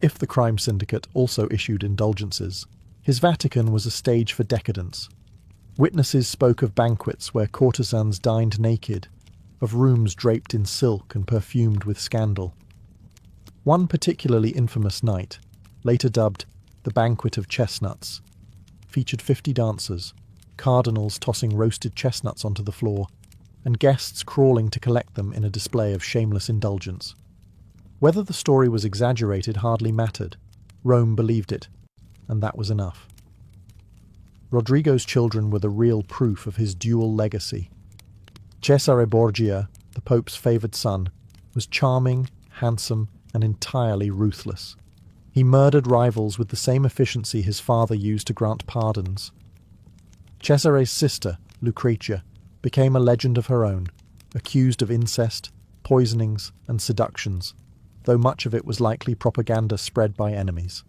if the crime syndicate also issued indulgences. His Vatican was a stage for decadence. Witnesses spoke of banquets where courtesans dined naked, of rooms draped in silk and perfumed with scandal. One particularly infamous night, later dubbed the Banquet of Chestnuts, featured 50 dancers, cardinals tossing roasted chestnuts onto the floor, and guests crawling to collect them in a display of shameless indulgence. Whether the story was exaggerated hardly mattered. Rome believed it, and that was enough. Rodrigo's children were the real proof of his dual legacy. Cesare Borgia, the Pope's favoured son, was charming, handsome, and entirely ruthless. He murdered rivals with the same efficiency his father used to grant pardons. Cesare's sister, Lucretia, became a legend of her own, accused of incest, poisonings, and seductions, though much of it was likely propaganda spread by enemies.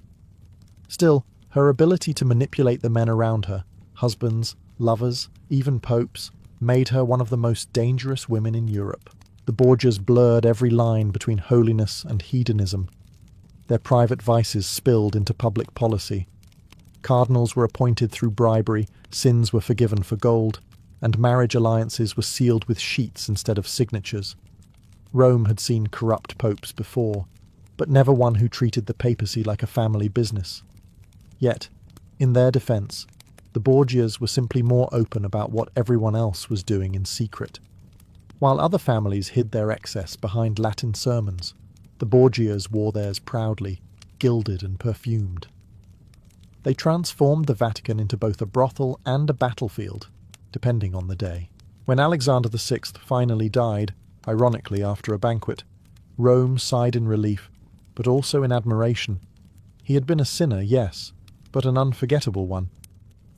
Still, her ability to manipulate the men around her, husbands, lovers, even popes, made her one of the most dangerous women in Europe. The Borgias blurred every line between holiness and hedonism. Their private vices spilled into public policy. Cardinals were appointed through bribery, sins were forgiven for gold, and marriage alliances were sealed with sheets instead of signatures. Rome had seen corrupt popes before, but never one who treated the papacy like a family business. Yet, in their defence, the Borgias were simply more open about what everyone else was doing in secret. While other families hid their excess behind Latin sermons, the Borgias wore theirs proudly, gilded and perfumed. They transformed the Vatican into both a brothel and a battlefield, depending on the day. When Alexander VI finally died, ironically after a banquet, Rome sighed in relief, but also in admiration. He had been a sinner, yes, but an unforgettable one.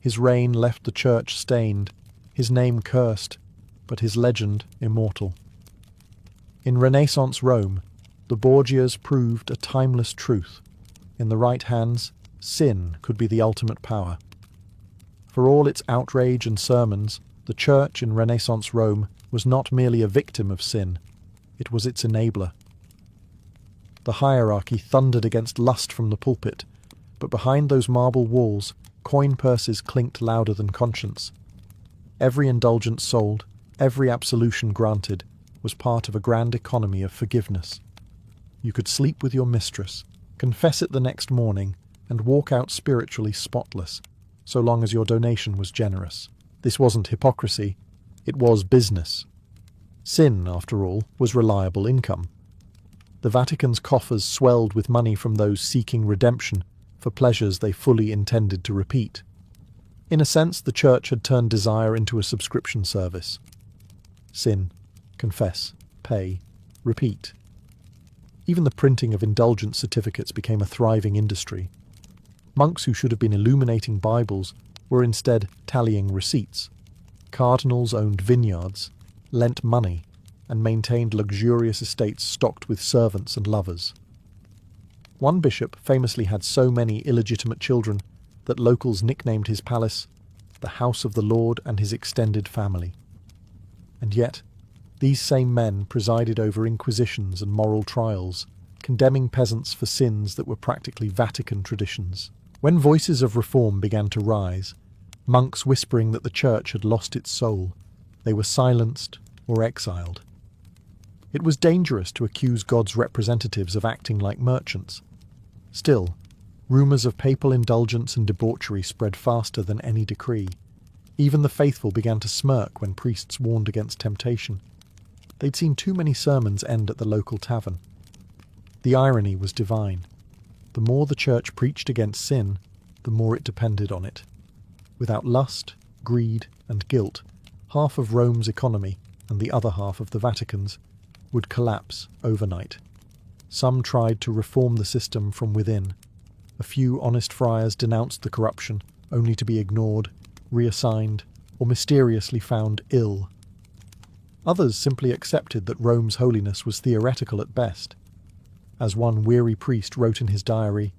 His reign left the church stained, his name cursed, but his legend immortal. In Renaissance Rome, the Borgias proved a timeless truth. In the right hands, sin could be the ultimate power. For all its outrage and sermons, the Church in Renaissance Rome was not merely a victim of sin, it was its enabler. The hierarchy thundered against lust from the pulpit, but behind those marble walls, coin purses clinked louder than conscience. Every indulgence sold, every absolution granted, was part of a grand economy of forgiveness. You could sleep with your mistress, confess it the next morning, and walk out spiritually spotless, so long as your donation was generous. This wasn't hypocrisy, it was business. Sin, after all, was reliable income. The Vatican's coffers swelled with money from those seeking redemption for pleasures they fully intended to repeat. In a sense, the Church had turned desire into a subscription service. Sin, confess, pay, repeat. Even the printing of indulgence certificates became a thriving industry. Monks who should have been illuminating Bibles were instead tallying receipts. Cardinals owned vineyards, lent money, and maintained luxurious estates stocked with servants and lovers. One bishop famously had so many illegitimate children that locals nicknamed his palace the House of the Lord and his extended family. And yet, these same men presided over inquisitions and moral trials, condemning peasants for sins that were practically Vatican traditions. When voices of reform began to rise, monks whispering that the Church had lost its soul, they were silenced or exiled. It was dangerous to accuse God's representatives of acting like merchants. Still, rumours of papal indulgence and debauchery spread faster than any decree. Even the faithful began to smirk when priests warned against temptation. They'd seen too many sermons end at the local tavern. The irony was divine. The more the Church preached against sin, the more it depended on it. Without lust, greed, and guilt, half of Rome's economy, and the other half of the Vatican's, would collapse overnight. Some tried to reform the system from within. A few honest friars denounced the corruption, only to be ignored, reassigned, or mysteriously found ill. Others simply accepted that Rome's holiness was theoretical at best. As one weary priest wrote in his diary,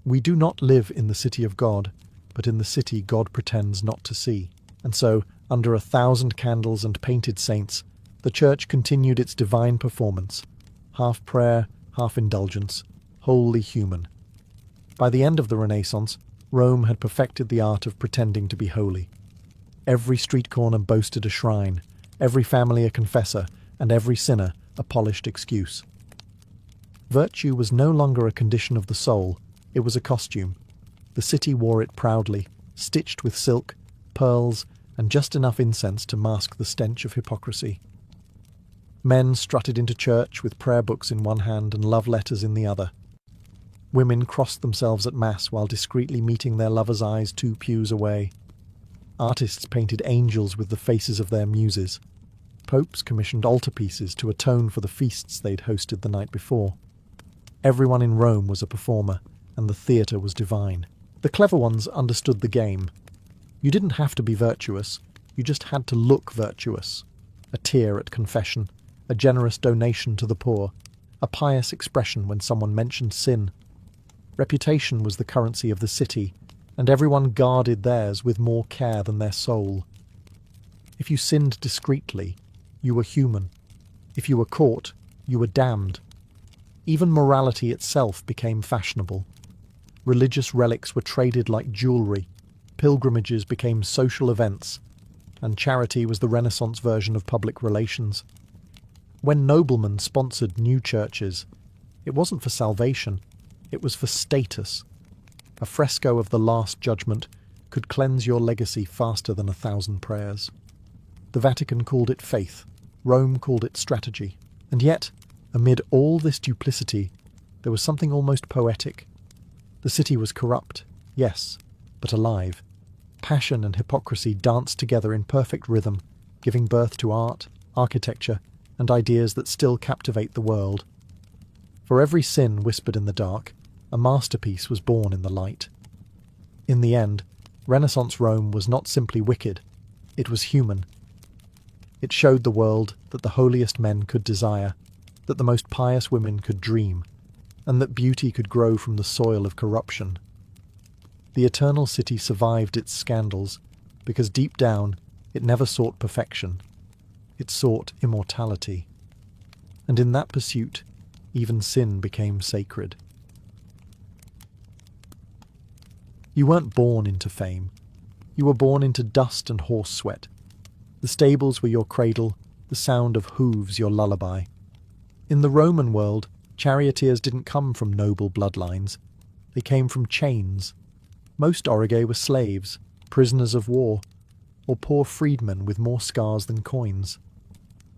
"We do not live in the city of God, but in the city God pretends not to see." And so, under 1,000 candles and painted saints, the Church continued its divine performance, half prayer, half indulgence, wholly human. By the end of the Renaissance, Rome had perfected the art of pretending to be holy. Every street corner boasted a shrine, every family a confessor, and every sinner a polished excuse. Virtue was no longer a condition of the soul, it was a costume. The city wore it proudly, stitched with silk, pearls, and just enough incense to mask the stench of hypocrisy. Men strutted into church with prayer books in one hand and love letters in the other. Women crossed themselves at Mass while discreetly meeting their lovers' eyes 2 pews away. Artists painted angels with the faces of their muses. Popes commissioned altarpieces to atone for the feasts they'd hosted the night before. Everyone in Rome was a performer, and the theatre was divine. The clever ones understood the game. You didn't have to be virtuous, you just had to look virtuous. A tear at confession, a generous donation to the poor, a pious expression when someone mentioned sin. Reputation was the currency of the city, and everyone guarded theirs with more care than their soul. If you sinned discreetly, you were human. If you were caught, you were damned. Even morality itself became fashionable. Religious relics were traded like jewellery, pilgrimages became social events, and charity was the Renaissance version of public relations. When noblemen sponsored new churches, it wasn't for salvation, it was for status. A fresco of the Last Judgment could cleanse your legacy faster than 1,000 prayers. The Vatican called it faith, Rome called it strategy. And yet, amid all this duplicity, there was something almost poetic. The city was corrupt, yes, but alive. Passion and hypocrisy danced together in perfect rhythm, giving birth to art, architecture, and ideas that still captivate the world. For every sin whispered in the dark, a masterpiece was born in the light. In the end, Renaissance Rome was not simply wicked, it was human. It showed the world that the holiest men could desire, that the most pious women could dream, and that beauty could grow from the soil of corruption. The Eternal City survived its scandals because deep down it never sought perfection. It sought immortality. And in that pursuit, even sin became sacred. You weren't born into fame. You were born into dust and horse sweat. The stables were your cradle, the sound of hooves your lullaby. In the Roman world, charioteers didn't come from noble bloodlines. They came from chains. Most aurigae were slaves, prisoners of war, or poor freedmen with more scars than coins.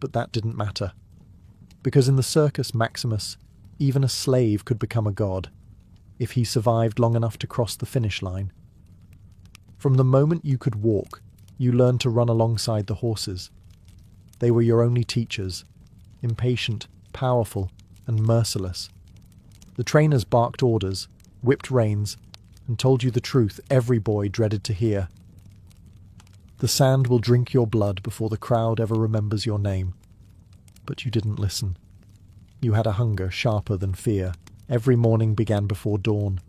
But that didn't matter. Because in the Circus Maximus, even a slave could become a god, if he survived long enough to cross the finish line. From the moment you could walk, you learned to run alongside the horses. They were your only teachers, impatient, powerful, and merciless. The trainers barked orders, whipped reins, and told you the truth every boy dreaded to hear. The sand will drink your blood before the crowd ever remembers your name. But you didn't listen. You had a hunger sharper than fear. Every morning began before dawn.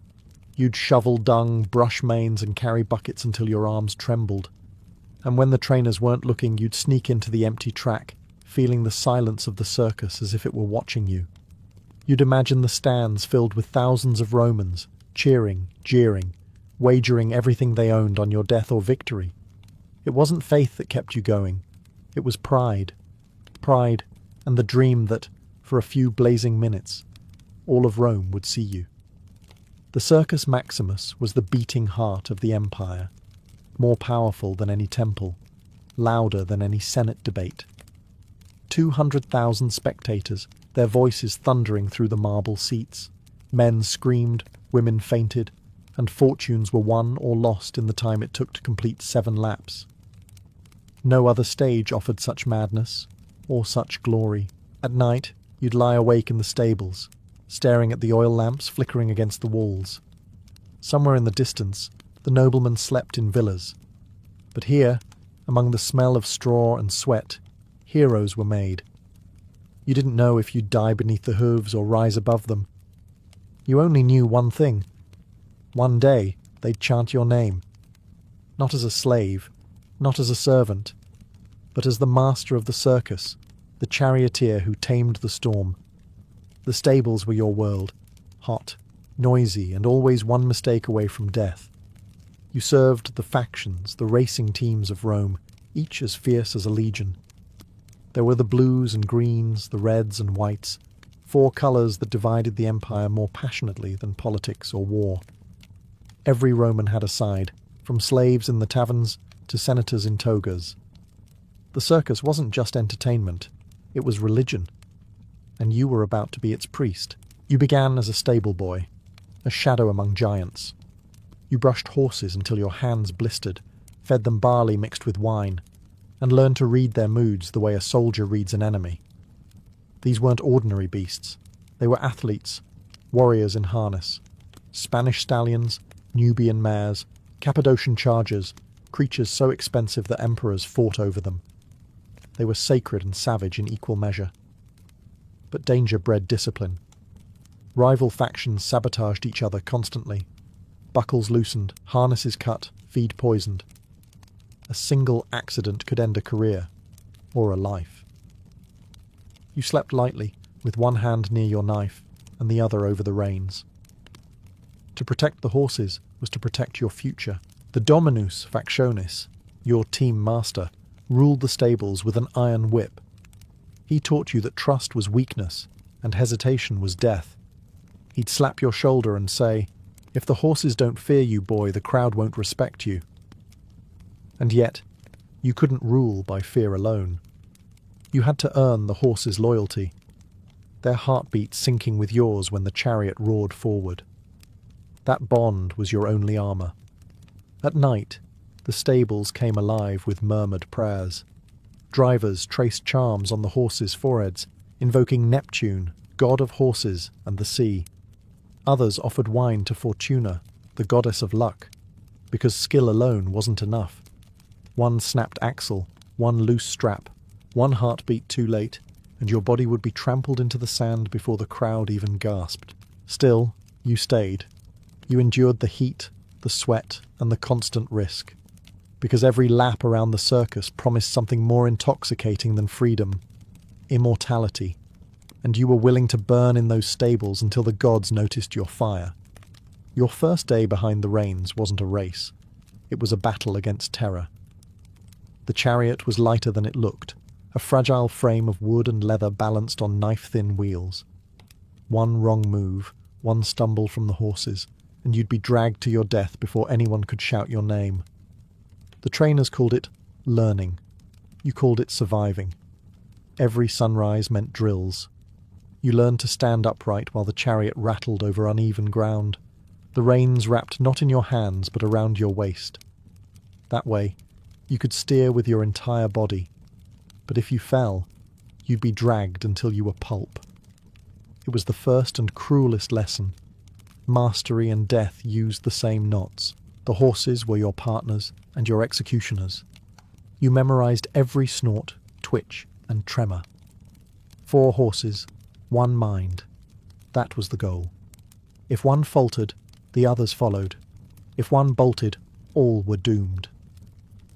You'd shovel dung, brush manes, and carry buckets until your arms trembled. And when the trainers weren't looking, you'd sneak into the empty track, feeling the silence of the circus as if it were watching you. You'd imagine the stands filled with thousands of Romans, cheering, jeering, wagering everything they owned on your death or victory. It wasn't faith that kept you going. It was pride. Pride and the dream that, for a few blazing minutes, all of Rome would see you. The Circus Maximus was the beating heart of the empire, more powerful than any temple, louder than any Senate debate. 200,000 spectators, their voices thundering through the marble seats. Men screamed, women fainted, and fortunes were won or lost in the time it took to complete 7 laps. No other stage offered such madness, or such glory. At night, you'd lie awake in the stables, staring at the oil lamps flickering against the walls. Somewhere in the distance, the noblemen slept in villas. But here, among the smell of straw and sweat, heroes were made. You didn't know if you'd die beneath the hooves or rise above them. You only knew one thing. One day, they'd chant your name. Not as a slave, not as a servant, but as the master of the circus, the charioteer who tamed the storm. The stables were your world, hot, noisy, and always one mistake away from death. You served the factions, the racing teams of Rome, each as fierce as a legion. There were the blues and greens, the reds and whites, 4 colours that divided the empire more passionately than politics or war. Every Roman had a side, from slaves in the taverns to senators in togas. The circus wasn't just entertainment, it was religion. And you were about to be its priest. You began as a stable boy, a shadow among giants. You brushed horses until your hands blistered, fed them barley mixed with wine, and learned to read their moods the way a soldier reads an enemy. These weren't ordinary beasts. They were athletes, warriors in harness, Spanish stallions, Nubian mares, Cappadocian chargers, creatures so expensive that emperors fought over them. They were sacred and savage in equal measure. But danger bred discipline. Rival factions sabotaged each other constantly. Buckles loosened, harnesses cut, feed poisoned. A single accident could end a career, or a life. You slept lightly, with one hand near your knife and the other over the reins. To protect the horses was to protect your future. The Dominus Factionis, your team master, ruled the stables with an iron whip. He taught you that trust was weakness and hesitation was death. He'd slap your shoulder and say, "If the horses don't fear you, boy, the crowd won't respect you." And yet, you couldn't rule by fear alone. You had to earn the horses' loyalty, their heartbeats syncing with yours when the chariot roared forward. That bond was your only armour. At night, the stables came alive with murmured prayers. Drivers traced charms on the horses' foreheads, invoking Neptune, god of horses and the sea. Others offered wine to Fortuna, the goddess of luck, because skill alone wasn't enough. One snapped axle, one loose strap, one heartbeat too late, and your body would be trampled into the sand before the crowd even gasped. Still, you stayed. You endured the heat, the sweat, and the constant risk. Because every lap around the circus promised something more intoxicating than freedom, immortality, and you were willing to burn in those stables until the gods noticed your fire. Your first day behind the reins wasn't a race. It was a battle against terror. The chariot was lighter than it looked, a fragile frame of wood and leather balanced on knife-thin wheels. One wrong move, one stumble from the horses, and you'd be dragged to your death before anyone could shout your name. The trainers called it learning. You called it surviving. Every sunrise meant drills. You learned to stand upright while the chariot rattled over uneven ground, the reins wrapped not in your hands but around your waist. That way, you could steer with your entire body. But if you fell, you'd be dragged until you were pulp. It was the first and cruelest lesson. Mastery and death used the same knots. The horses were your partners and your executioners. You memorized every snort, twitch, and tremor. 4 horses, 1 mind. That was the goal. If one faltered, the others followed. If one bolted, all were doomed.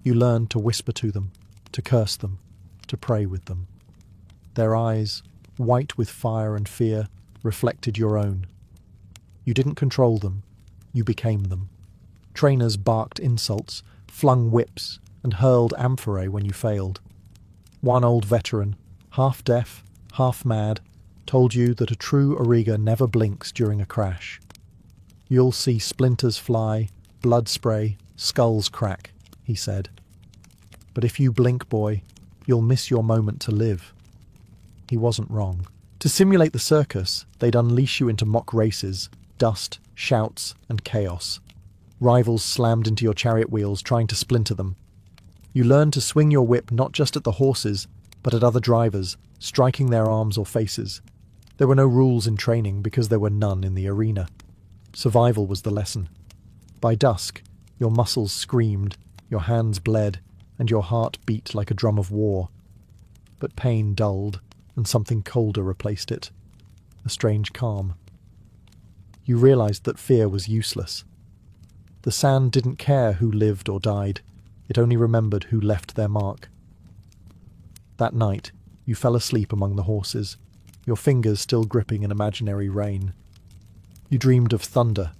You learned to whisper to them, to curse them, to pray with them. Their eyes, white with fire and fear, reflected your own. You didn't control them, you became them. Trainers barked insults, flung whips, and hurled amphorae when you failed. One old veteran, half deaf, half mad, told you that a true Auriga never blinks during a crash. You'll see splinters fly, blood spray, skulls crack, he said. But if you blink, boy, you'll miss your moment to live. He wasn't wrong. To simulate the circus, they'd unleash you into mock races, dust, shouts, and chaos. Rivals slammed into your chariot wheels, trying to splinter them. You learned to swing your whip not just at the horses, but at other drivers, striking their arms or faces. There were no rules in training because there were none in the arena. Survival was the lesson. By dusk, your muscles screamed, your hands bled, and your heart beat like a drum of war. But pain dulled, and something colder replaced it. A strange calm. You realized that fear was useless. The sand didn't care who lived or died. It only remembered who left their mark. That night, you fell asleep among the horses, your fingers still gripping an imaginary rein. You dreamed of thunder,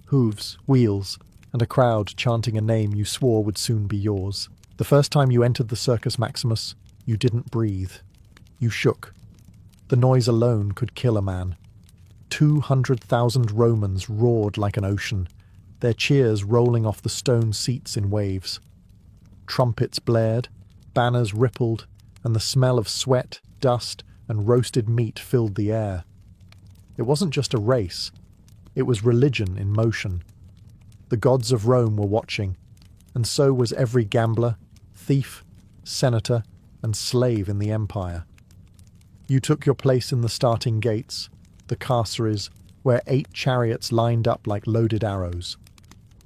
hooves, wheels, and a crowd chanting a name you swore would soon be yours. The first time you entered the Circus Maximus, you didn't breathe. You shook. The noise alone could kill a man. 200,000 Romans roared like an ocean, their cheers rolling off the stone seats in waves. Trumpets blared, banners rippled, and the smell of sweat, dust, and roasted meat filled the air. It wasn't just a race. It was religion in motion. The gods of Rome were watching, and so was every gambler, thief, senator, and slave in the empire. You took your place in the starting gates, the carceres, where 8 chariots lined up like loaded arrows.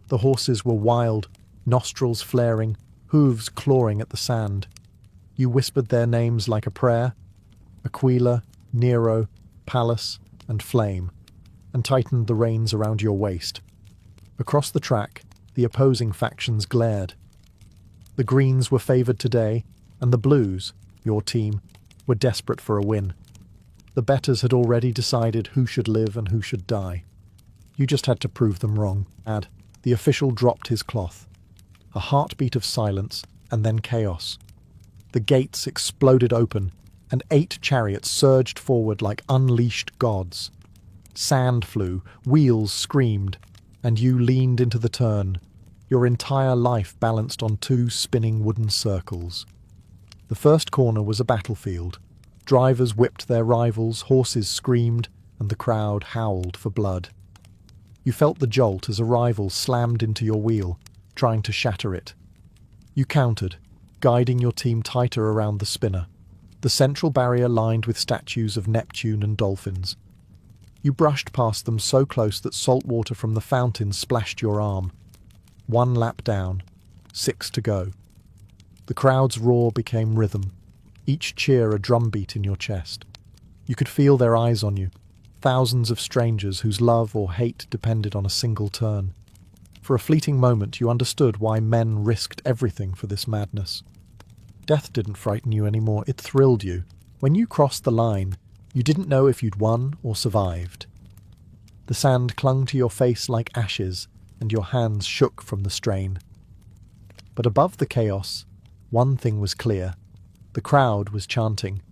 The horses were wild, nostrils flaring, hooves clawing at the sand. You whispered their names like a prayer: Aquila, Nero, Pallas, and Flame, and tightened the reins around your waist. Across the track, the opposing factions glared. The Greens were favoured today, and the Blues, your team, were desperate for a win. The betters had already decided who should live and who should die. You just had to prove them wrong. The official dropped his cloth. A heartbeat of silence, and then chaos. The gates exploded open, and 8 chariots surged forward like unleashed gods. Sand flew, wheels screamed, and you leaned into the turn, your entire life balanced on 2 spinning wooden circles. The first corner was a battlefield. Drivers whipped their rivals, horses screamed, and the crowd howled for blood. You felt the jolt as a rival slammed into your wheel, trying to shatter it. You countered, guiding your team tighter around the spinner, the central barrier lined with statues of Neptune and dolphins. You brushed past them so close that salt water from the fountain splashed your arm. 1 lap down, 6 to go. The crowd's roar became rhythm, each cheer a drumbeat in your chest. You could feel their eyes on you, thousands of strangers whose love or hate depended on a single turn. For a fleeting moment you understood why men risked everything for this madness. Death didn't frighten you anymore, it thrilled you. When you crossed the line, you didn't know if you'd won or survived. The sand clung to your face like ashes, and your hands shook from the strain. But above the chaos, one thing was clear. The crowd was chanting.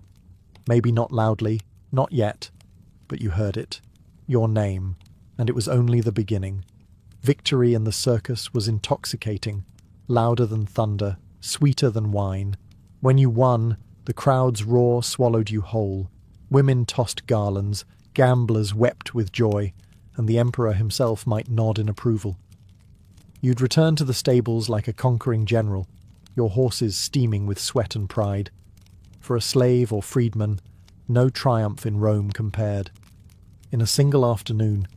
Maybe not loudly, not yet, but you heard it. Your name, and it was only the beginning. Victory in the circus was intoxicating, louder than thunder, sweeter than wine. When you won, the crowd's roar swallowed you whole. Women tossed garlands, gamblers wept with joy, and the emperor himself might nod in approval. You'd return to the stables like a conquering general, your horses steaming with sweat and pride. For a slave or freedman, no triumph in Rome compared. In a single afternoon,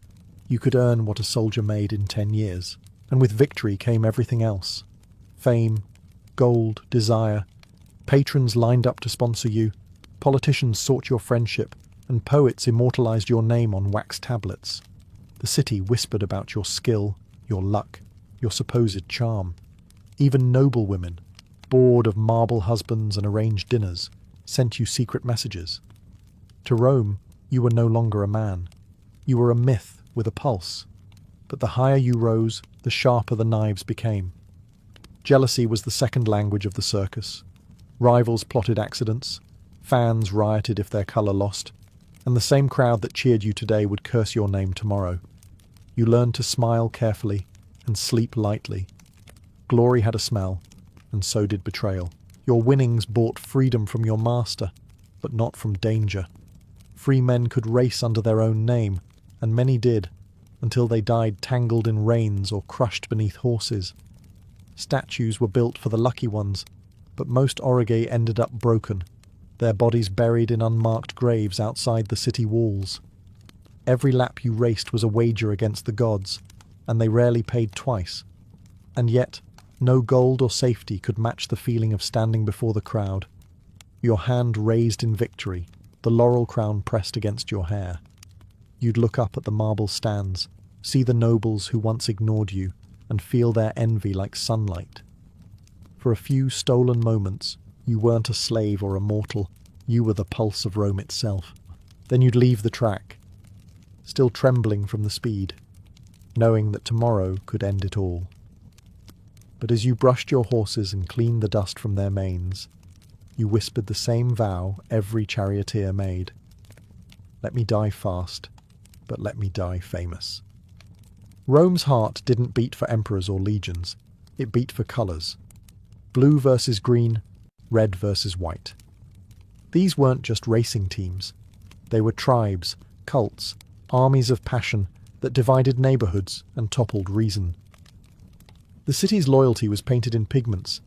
you could earn what a soldier made in 10 years, and with victory came everything else. Fame, gold, desire. Patrons lined up to sponsor you, politicians sought your friendship, and poets immortalized your name on wax tablets. The city whispered about your skill, your luck, your supposed charm. Even noble women, bored of marble husbands and arranged dinners, sent you secret messages. To Rome, you were no longer a man. You were a myth with a pulse. But the higher you rose, the sharper the knives became. Jealousy was the second language of the circus. Rivals plotted accidents. Fans rioted if their colour lost. And the same crowd that cheered you today would curse your name tomorrow. You learned to smile carefully and sleep lightly. Glory had a smell, and so did betrayal. Your winnings bought freedom from your master, but not from danger. Free men could race under their own name, and many did, until they died tangled in reins or crushed beneath horses. Statues were built for the lucky ones, but most orage ended up broken, their bodies buried in unmarked graves outside the city walls. Every lap you raced was a wager against the gods, and they rarely paid twice. And yet, no gold or safety could match the feeling of standing before the crowd. Your hand raised in victory, the laurel crown pressed against your hair. You'd look up at the marble stands, see the nobles who once ignored you, and feel their envy like sunlight. For a few stolen moments, you weren't a slave or a mortal, you were the pulse of Rome itself. Then you'd leave the track, still trembling from the speed, knowing that tomorrow could end it all. But as you brushed your horses and cleaned the dust from their manes, you whispered the same vow every charioteer made. Let me die fast, but let me die famous. Rome's heart didn't beat for emperors or legions, it beat for colours. Blue versus green, red versus white. These weren't just racing teams. They were tribes, cults, armies of passion that divided neighbourhoods and toppled reason. The city's loyalty was painted in pigments.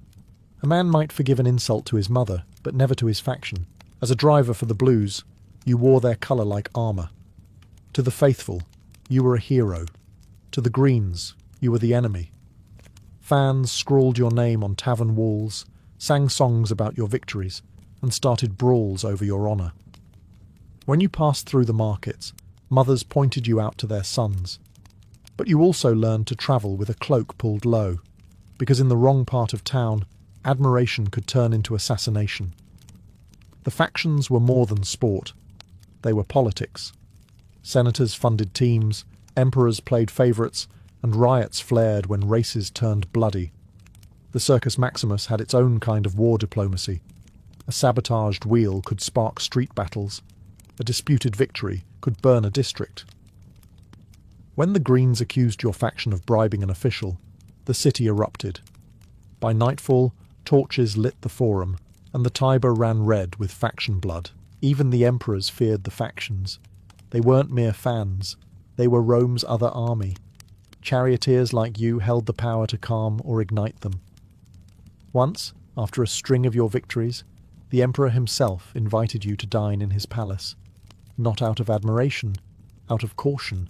A man might forgive an insult to his mother, but never to his faction. As a driver for the Blues, you wore their colour like armour. To the faithful, you were a hero. To the Greens, you were the enemy. Fans scrawled your name on tavern walls, sang songs about your victories, and started brawls over your honour. When you passed through the markets, mothers pointed you out to their sons. But you also learned to travel with a cloak pulled low, because in the wrong part of town, admiration could turn into assassination. The factions were more than sport. They were politics. Senators funded teams, emperors played favourites, and riots flared when races turned bloody. The Circus Maximus had its own kind of war diplomacy. A sabotaged wheel could spark street battles. A disputed victory could burn a district. When the Greens accused your faction of bribing an official, the city erupted. By nightfall, torches lit the forum, and the Tiber ran red with faction blood. Even the emperors feared the factions. They weren't mere fans. They were Rome's other army. Charioteers like you held the power to calm or ignite them. Once, after a string of your victories, the emperor himself invited you to dine in his palace. Not out of admiration, out of caution.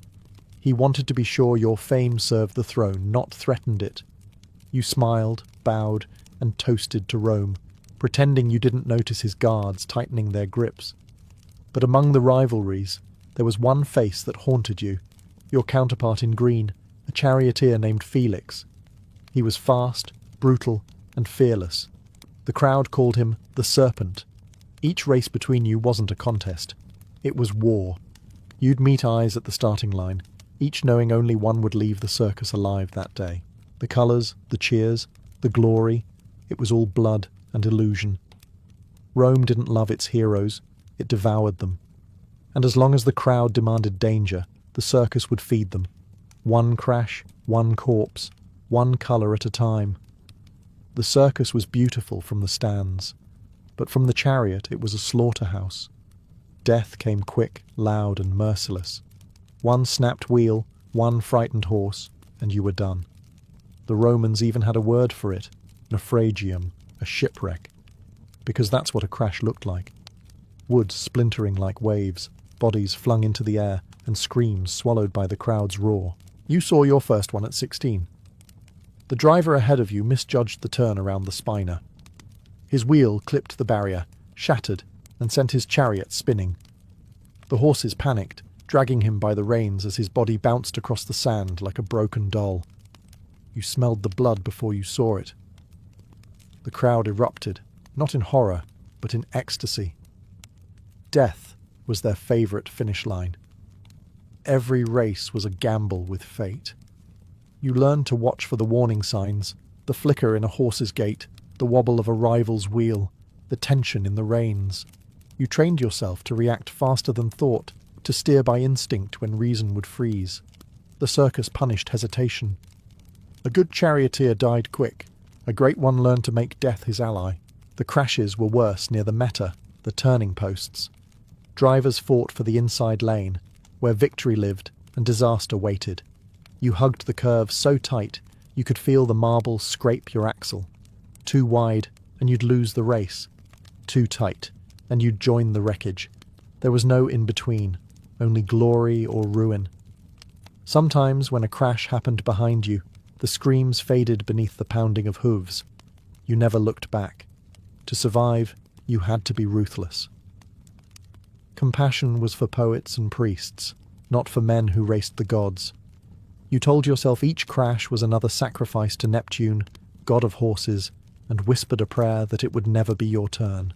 He wanted to be sure your fame served the throne, not threatened it. You smiled, bowed, and toasted to Rome, pretending you didn't notice his guards tightening their grips. But among the rivalries, there was one face that haunted you, your counterpart in green, a charioteer named Felix. He was fast, brutal, and fearless. The crowd called him the Serpent. Each race between you wasn't a contest. It was war. You'd meet eyes at the starting line, each knowing only one would leave the circus alive that day. The colours, the cheers, the glory, it was all blood and illusion. Rome didn't love its heroes, it devoured them. And as long as the crowd demanded danger, the circus would feed them. One crash, one corpse, one colour at a time. The circus was beautiful from the stands, but from the chariot it was a slaughterhouse. Death came quick, loud and merciless. One snapped wheel, one frightened horse, and you were done. The Romans even had a word for it, naufragium, a shipwreck, because that's what a crash looked like. Wood splintering like waves, bodies flung into the air, and screams swallowed by the crowd's roar. You saw your first one at 16. The driver ahead of you misjudged the turn around the Spina. His wheel clipped the barrier, shattered, and sent his chariot spinning. The horses panicked, dragging him by the reins as his body bounced across the sand like a broken doll. You smelled the blood before you saw it. The crowd erupted, not in horror, but in ecstasy. Death was their favourite finish line. Every race was a gamble with fate. You learned to watch for the warning signs, the flicker in a horse's gait, the wobble of a rival's wheel, the tension in the reins. You trained yourself to react faster than thought, to steer by instinct when reason would freeze. The circus punished hesitation. A good charioteer died quick. A great one learned to make death his ally. The crashes were worse near the meta, the turning posts. Drivers fought for the inside lane, where victory lived and disaster waited. You hugged the curve so tight you could feel the marble scrape your axle. Too wide, and you'd lose the race. Too tight, and you'd join the wreckage. There was no in-between, only glory or ruin. Sometimes, when a crash happened behind you, the screams faded beneath the pounding of hooves. You never looked back. To survive, you had to be ruthless. Compassion was for poets and priests, not for men who raced the gods. You told yourself each crash was another sacrifice to Neptune, god of horses, and whispered a prayer that it would never be your turn.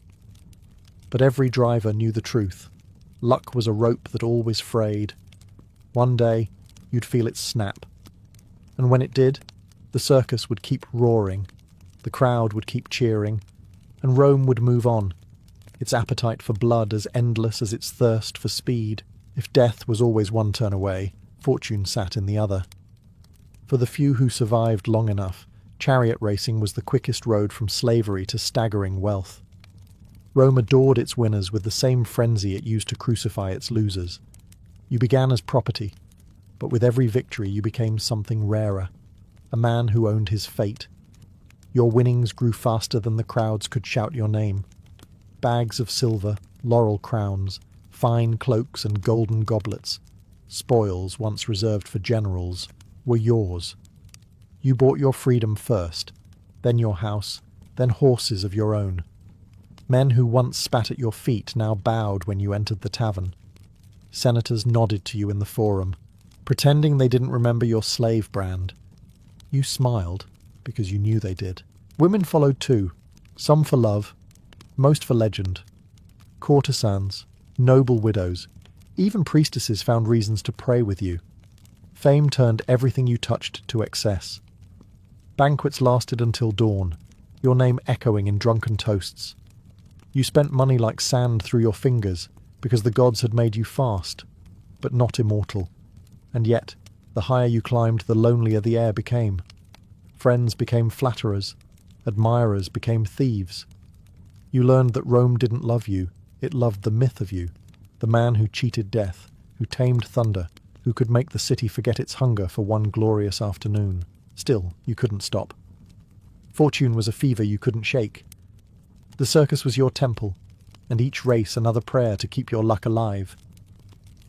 But every driver knew the truth. Luck was a rope that always frayed. One day, you'd feel it snap. And when it did, the circus would keep roaring, the crowd would keep cheering, and Rome would move on, its appetite for blood as endless as its thirst for speed. If death was always one turn away, fortune sat in the other. For the few who survived long enough, chariot racing was the quickest road from slavery to staggering wealth. Rome adored its winners with the same frenzy it used to crucify its losers. You began as property, but with every victory you became something rarer, a man who owned his fate. Your winnings grew faster than the crowds could shout your name. Bags of silver, laurel crowns, fine cloaks and golden goblets, spoils once reserved for generals, were yours. You bought your freedom first, then your house, then horses of your own. Men who once spat at your feet now bowed when you entered the tavern. Senators nodded to you in the forum, pretending they didn't remember your slave brand. You smiled, because you knew they did. Women followed too, some for love, most for legend. Courtesans, noble widows, even priestesses found reasons to pray with you. Fame turned everything you touched to excess. Banquets lasted until dawn, your name echoing in drunken toasts. You spent money like sand through your fingers because the gods had made you fast, but not immortal. And yet, the higher you climbed, the lonelier the air became. Friends became flatterers, admirers became thieves. You learned that Rome didn't love you, it loved the myth of you, the man who cheated death, who tamed thunder, who could make the city forget its hunger for one glorious afternoon. Still, you couldn't stop. Fortune was a fever you couldn't shake. The circus was your temple, and each race another prayer to keep your luck alive.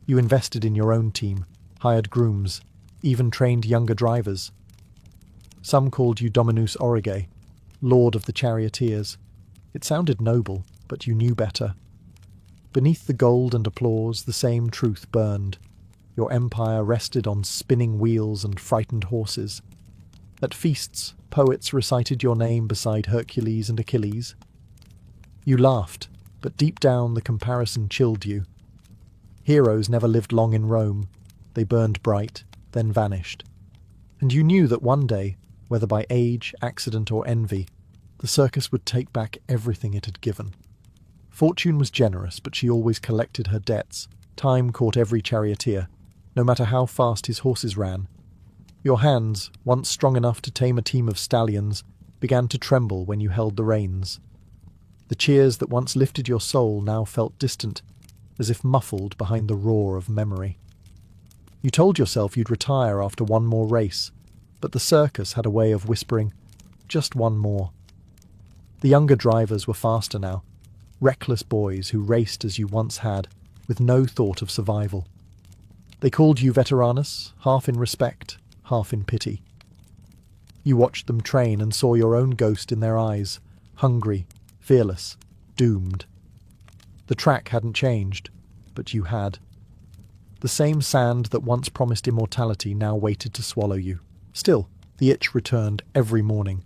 You invested in your own team, hired grooms, even trained younger drivers. Some called you Dominus Orige, Lord of the Charioteers. It sounded noble, but you knew better. Beneath the gold and applause, the same truth burned. Your empire rested on spinning wheels and frightened horses. At feasts, poets recited your name beside Hercules and Achilles. You laughed, but deep down the comparison chilled you. Heroes never lived long in Rome. They burned bright, then vanished. And you knew that one day, whether by age, accident, or envy, the circus would take back everything it had given. Fortune was generous, but she always collected her debts. Time caught every charioteer, no matter how fast his horses ran. Your hands, once strong enough to tame a team of stallions, began to tremble when you held the reins. The cheers that once lifted your soul now felt distant, as if muffled behind the roar of memory. You told yourself you'd retire after one more race, but the circus had a way of whispering, "Just one more." The younger drivers were faster now, reckless boys who raced as you once had, with no thought of survival. They called you veteranus, half in respect, half in pity. You watched them train and saw your own ghost in their eyes, hungry, fearless, doomed. The track hadn't changed, but you had. The same sand that once promised immortality now waited to swallow you. Still, the itch returned every morning.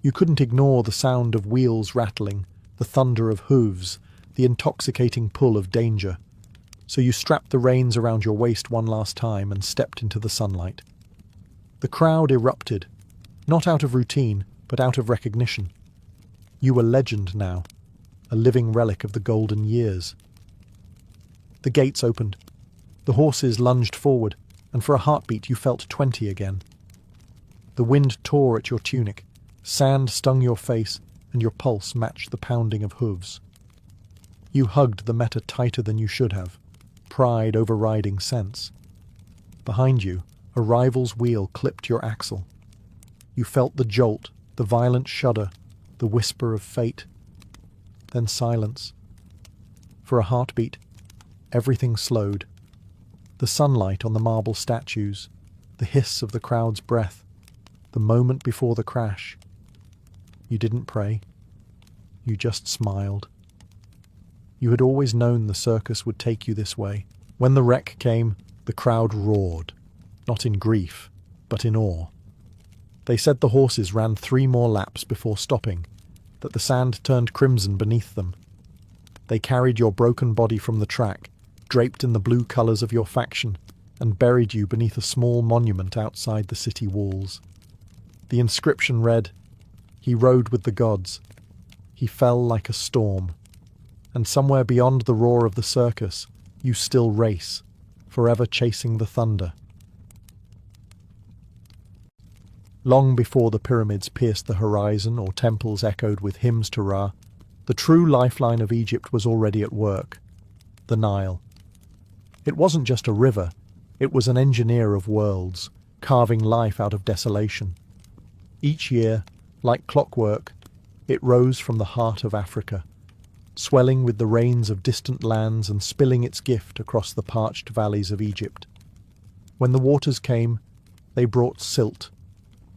You couldn't ignore the sound of wheels rattling, the thunder of hooves, the intoxicating pull of danger. So you strapped the reins around your waist one last time and stepped into the sunlight. The crowd erupted, not out of routine, but out of recognition. You were legend now, a living relic of the golden years. The gates opened. The horses lunged forward, and for a heartbeat you felt 20 again. The wind tore at your tunic, sand stung your face, and your pulse matched the pounding of hooves. You hugged the meta tighter than you should have, pride overriding sense. Behind you, a rival's wheel clipped your axle. You felt the jolt, the violent shudder, the whisper of fate. Then silence. For a heartbeat, everything slowed. The sunlight on the marble statues, the hiss of the crowd's breath, the moment before the crash. You didn't pray. You just smiled. You had always known the circus would take you this way. When the wreck came, the crowd roared, not in grief, but in awe. They said the horses ran 3 more laps before stopping, that the sand turned crimson beneath them. They carried your broken body from the track, draped in the blue colours of your faction, and buried you beneath a small monument outside the city walls. The inscription read, "He rode with the gods. He fell like a storm. And somewhere beyond the roar of the circus, you still race, forever chasing the thunder." Long before the pyramids pierced the horizon or temples echoed with hymns to Ra, the true lifeline of Egypt was already at work, the Nile. It wasn't just a river, it was an engineer of worlds, carving life out of desolation. Each year, like clockwork, it rose from the heart of Africa, swelling with the rains of distant lands and spilling its gift across the parched valleys of Egypt. When the waters came, they brought silt,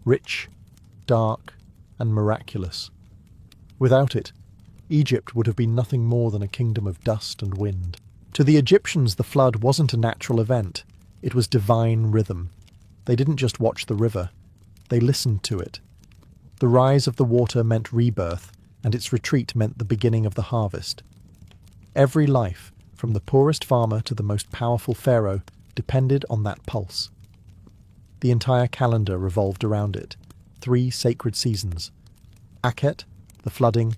rich, dark, and miraculous. Without it, Egypt would have been nothing more than a kingdom of dust and wind. To the Egyptians, the flood wasn't a natural event, it was divine rhythm. They didn't just watch the river, they listened to it. The rise of the water meant rebirth, and its retreat meant the beginning of the harvest. Every life, from the poorest farmer to the most powerful pharaoh, depended on that pulse. The entire calendar revolved around it, 3 sacred seasons: Akhet, the flooding;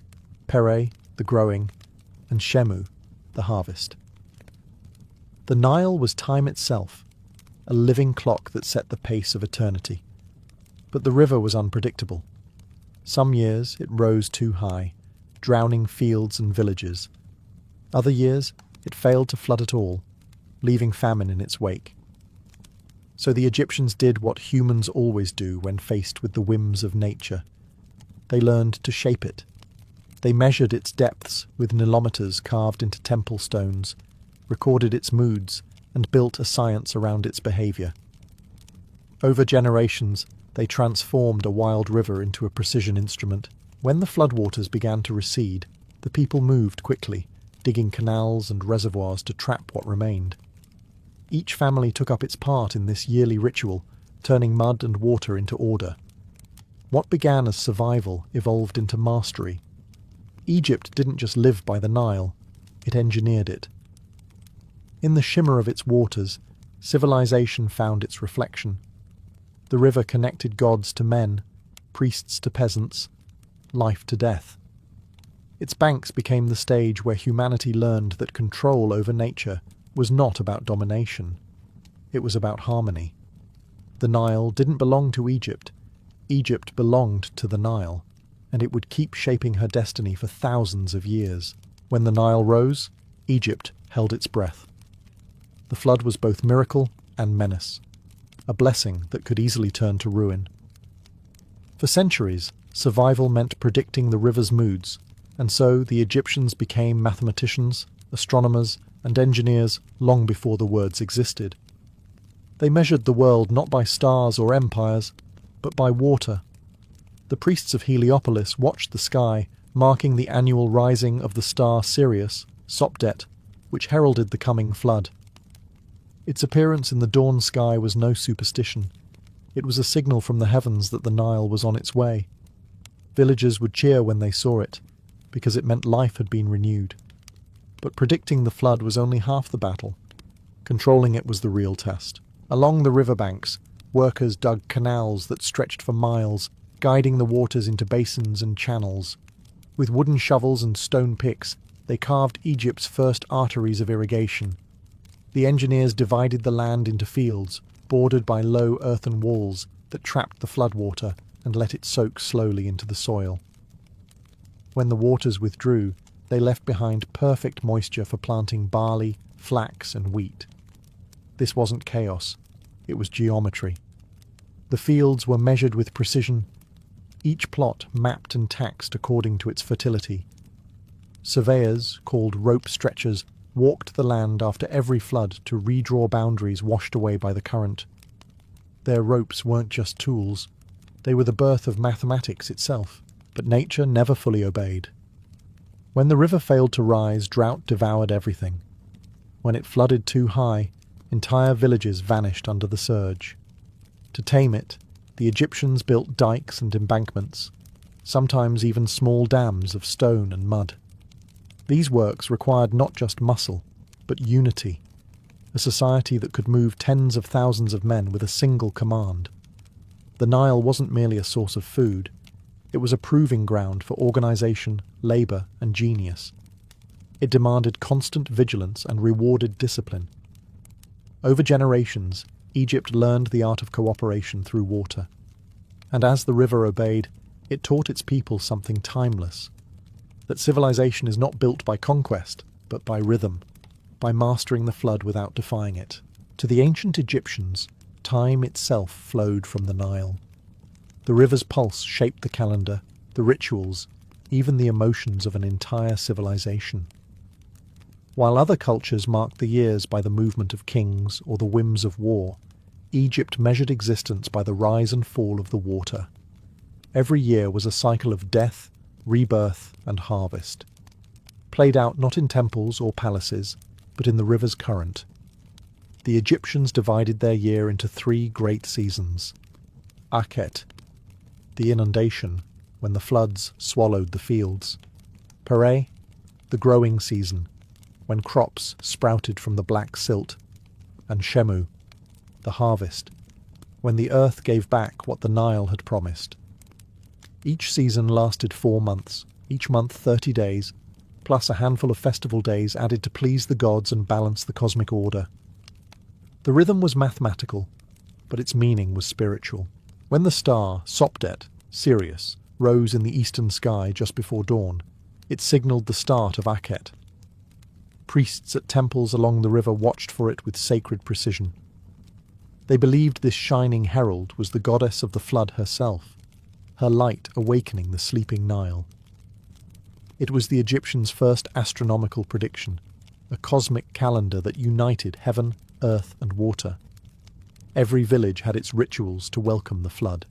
Pere, the growing; and Shemu, the harvest. The Nile was time itself, a living clock that set the pace of eternity. But the river was unpredictable. Some years it rose too high, drowning fields and villages. Other years it failed to flood at all, leaving famine in its wake. So the Egyptians did what humans always do when faced with the whims of nature. They learned to shape it. They measured its depths with nilometers carved into temple stones, recorded its moods, and built a science around its behaviour. Over generations, they transformed a wild river into a precision instrument. When the floodwaters began to recede, the people moved quickly, digging canals and reservoirs to trap what remained. Each family took up its part in this yearly ritual, turning mud and water into order. What began as survival evolved into mastery. Egypt didn't just live by the Nile, it engineered it. In the shimmer of its waters, civilization found its reflection. The river connected gods to men, priests to peasants, life to death. Its banks became the stage where humanity learned that control over nature was not about domination. It was about harmony. The Nile didn't belong to Egypt. Egypt belonged to the Nile, and it would keep shaping her destiny for thousands of years. When the Nile rose, Egypt held its breath. The flood was both miracle and menace, a blessing that could easily turn to ruin. For centuries, survival meant predicting the river's moods, and so the Egyptians became mathematicians, astronomers, and engineers long before the words existed. They measured the world not by stars or empires, but by water. The priests of Heliopolis watched the sky, marking the annual rising of the star Sirius, Sopdet, which heralded the coming flood. Its appearance in the dawn sky was no superstition. It was a signal from the heavens that the Nile was on its way. Villagers would cheer when they saw it, because it meant life had been renewed. But predicting the flood was only half the battle. Controlling it was the real test. Along the riverbanks, workers dug canals that stretched for miles, guiding the waters into basins and channels. With wooden shovels and stone picks, they carved Egypt's first arteries of irrigation. The engineers divided the land into fields, bordered by low earthen walls that trapped the floodwater and let it soak slowly into the soil. When the waters withdrew, they left behind perfect moisture for planting barley, flax, and wheat. This wasn't chaos, it was geometry. The fields were measured with precision, each plot mapped and taxed according to its fertility. Surveyors, called rope stretchers, walked the land after every flood to redraw boundaries washed away by the current. Their ropes weren't just tools, they were the birth of mathematics itself, but nature never fully obeyed. When the river failed to rise, drought devoured everything. When it flooded too high, entire villages vanished under the surge. To tame it, the Egyptians built dikes and embankments, sometimes even small dams of stone and mud. These works required not just muscle, but unity, a society that could move tens of thousands of men with a single command. The Nile wasn't merely a source of food, it was a proving ground for organization, labor, and genius. It demanded constant vigilance and rewarded discipline. Over generations, Egypt learned the art of cooperation through water. And as the river obeyed, it taught its people something timeless: that civilization is not built by conquest, but by rhythm, by mastering the flood without defying it. To the ancient Egyptians, time itself flowed from the Nile. The river's pulse shaped the calendar, the rituals, even the emotions of an entire civilization. While other cultures marked the years by the movement of kings or the whims of war, Egypt measured existence by the rise and fall of the water. Every year was a cycle of death, rebirth, and harvest, played out not in temples or palaces, but in the river's current. The Egyptians divided their year into 3 great seasons. Akhet, the inundation, when the floods swallowed the fields. Pere, the growing season, when crops sprouted from the black silt. And Shemu, the harvest, when the earth gave back what the Nile had promised. Each season lasted 4 months, each month 30 days, plus a handful of festival days added to please the gods and balance the cosmic order. The rhythm was mathematical, but its meaning was spiritual. When the star, Sopdet, Sirius, rose in the eastern sky just before dawn, it signalled the start of Akhet. Priests at temples along the river watched for it with sacred precision. They believed this shining herald was the goddess of the flood herself, her light awakening the sleeping Nile. It was the Egyptians' first astronomical prediction, a cosmic calendar that united heaven, earth, and water. Every village had its rituals to welcome the flood.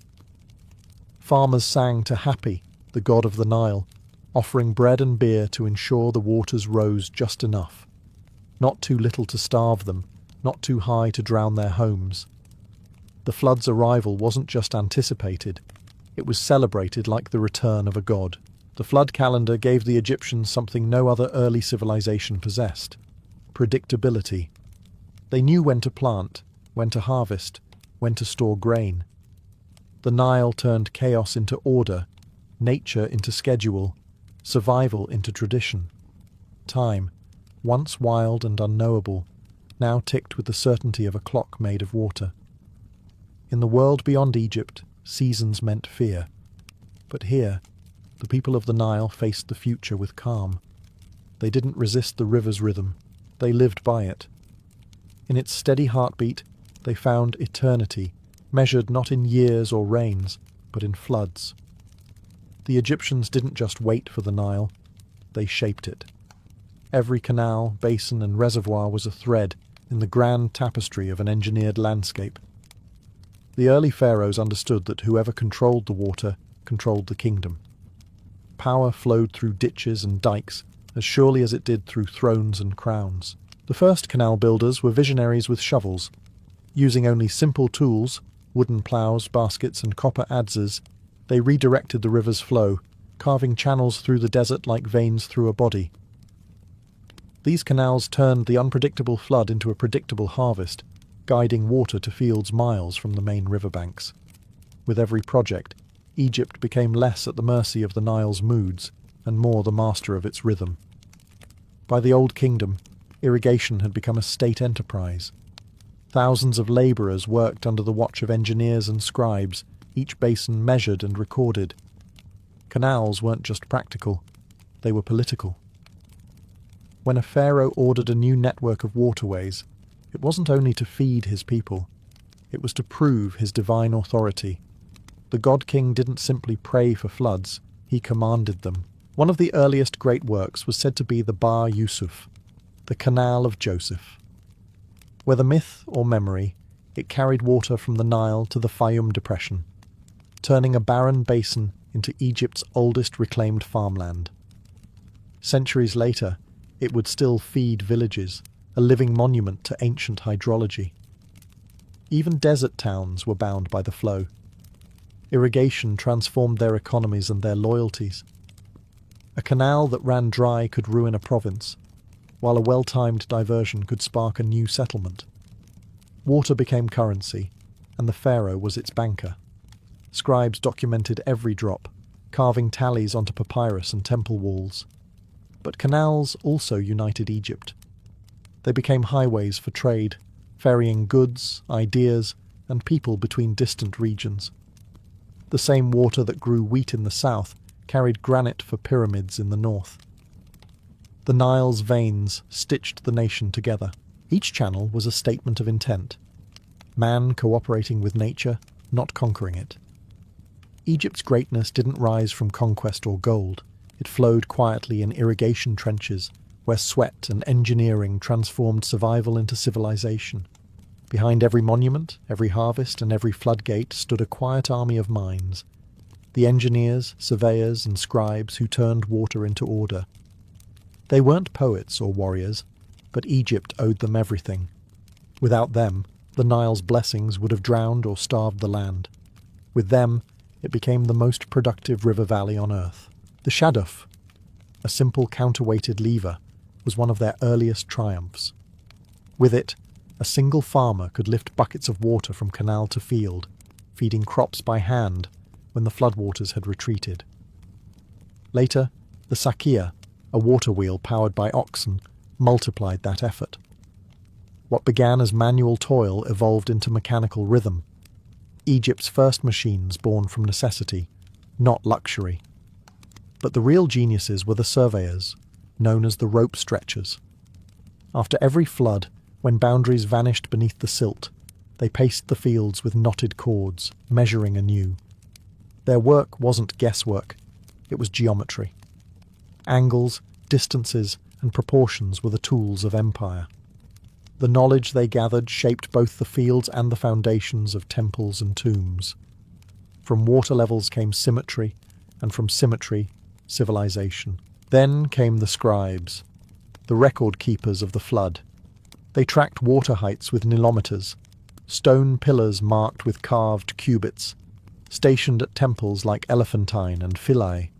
Farmers sang to Hapi, the god of the Nile, offering bread and beer to ensure the waters rose just enough. Not too little to starve them, not too high to drown their homes. The flood's arrival wasn't just anticipated, it was celebrated like the return of a god. The flood calendar gave the Egyptians something no other early civilization possessed: predictability. They knew when to plant, when to harvest, when to store grain. The Nile turned chaos into order, nature into schedule, survival into tradition. Time, once wild and unknowable, now ticked with the certainty of a clock made of water. In the world beyond Egypt, seasons meant fear. But here, the people of the Nile faced the future with calm. They didn't resist the river's rhythm, they lived by it. In its steady heartbeat, they found eternity, measured not in years or rains, but in floods. The Egyptians didn't just wait for the Nile, they shaped it. Every canal, basin and reservoir was a thread in the grand tapestry of an engineered landscape. The early pharaohs understood that whoever controlled the water controlled the kingdom. Power flowed through ditches and dikes as surely as it did through thrones and crowns. The first canal builders were visionaries with shovels. Using only simple tools, wooden ploughs, baskets and copper adzes, they redirected the river's flow, carving channels through the desert like veins through a body. These canals turned the unpredictable flood into a predictable harvest, guiding water to fields miles from the main riverbanks. With every project, Egypt became less at the mercy of the Nile's moods and more the master of its rhythm. By the Old Kingdom, irrigation had become a state enterprise. Thousands of labourers worked under the watch of engineers and scribes, each basin measured and recorded. Canals weren't just practical, they were political. When a pharaoh ordered a new network of waterways, it wasn't only to feed his people, it was to prove his divine authority. The god-king didn't simply pray for floods, he commanded them. One of the earliest great works was said to be the Bar Yusuf, the Canal of Joseph. Whether myth or memory, it carried water from the Nile to the Fayum Depression, turning a barren basin into Egypt's oldest reclaimed farmland. Centuries later, it would still feed villages, a living monument to ancient hydrology. Even desert towns were bound by the flow. Irrigation transformed their economies and their loyalties. A canal that ran dry could ruin a province, while a well-timed diversion could spark a new settlement. Water became currency, and the pharaoh was its banker. Scribes documented every drop, carving tallies onto papyrus and temple walls. But canals also united Egypt. They became highways for trade, ferrying goods, ideas, and people between distant regions. The same water that grew wheat in the south carried granite for pyramids in the north. The Nile's veins stitched the nation together. Each channel was a statement of intent. Man cooperating with nature, not conquering it. Egypt's greatness didn't rise from conquest or gold. It flowed quietly in irrigation trenches, where sweat and engineering transformed survival into civilization. Behind every monument, every harvest, and every floodgate stood a quiet army of minds. The engineers, surveyors, and scribes who turned water into order. They weren't poets or warriors, but Egypt owed them everything. Without them, the Nile's blessings would have drowned or starved the land. With them, it became the most productive river valley on earth. The shaduf, a simple counterweighted lever, was one of their earliest triumphs. With it, a single farmer could lift buckets of water from canal to field, feeding crops by hand when the floodwaters had retreated. Later, the sakia, a water wheel powered by oxen, multiplied that effort. What began as manual toil evolved into mechanical rhythm. Egypt's first machines born from necessity, not luxury. But the real geniuses were the surveyors, known as the rope stretchers. After every flood, when boundaries vanished beneath the silt, they paced the fields with knotted cords, measuring anew. Their work wasn't guesswork, it was geometry. Angles, distances, and proportions were the tools of empire. The knowledge they gathered shaped both the fields and the foundations of temples and tombs. From water levels came symmetry, and from symmetry, civilization. Then came the scribes, the record keepers of the flood. They tracked water heights with nilometers, stone pillars marked with carved cubits, stationed at temples like Elephantine and Philae.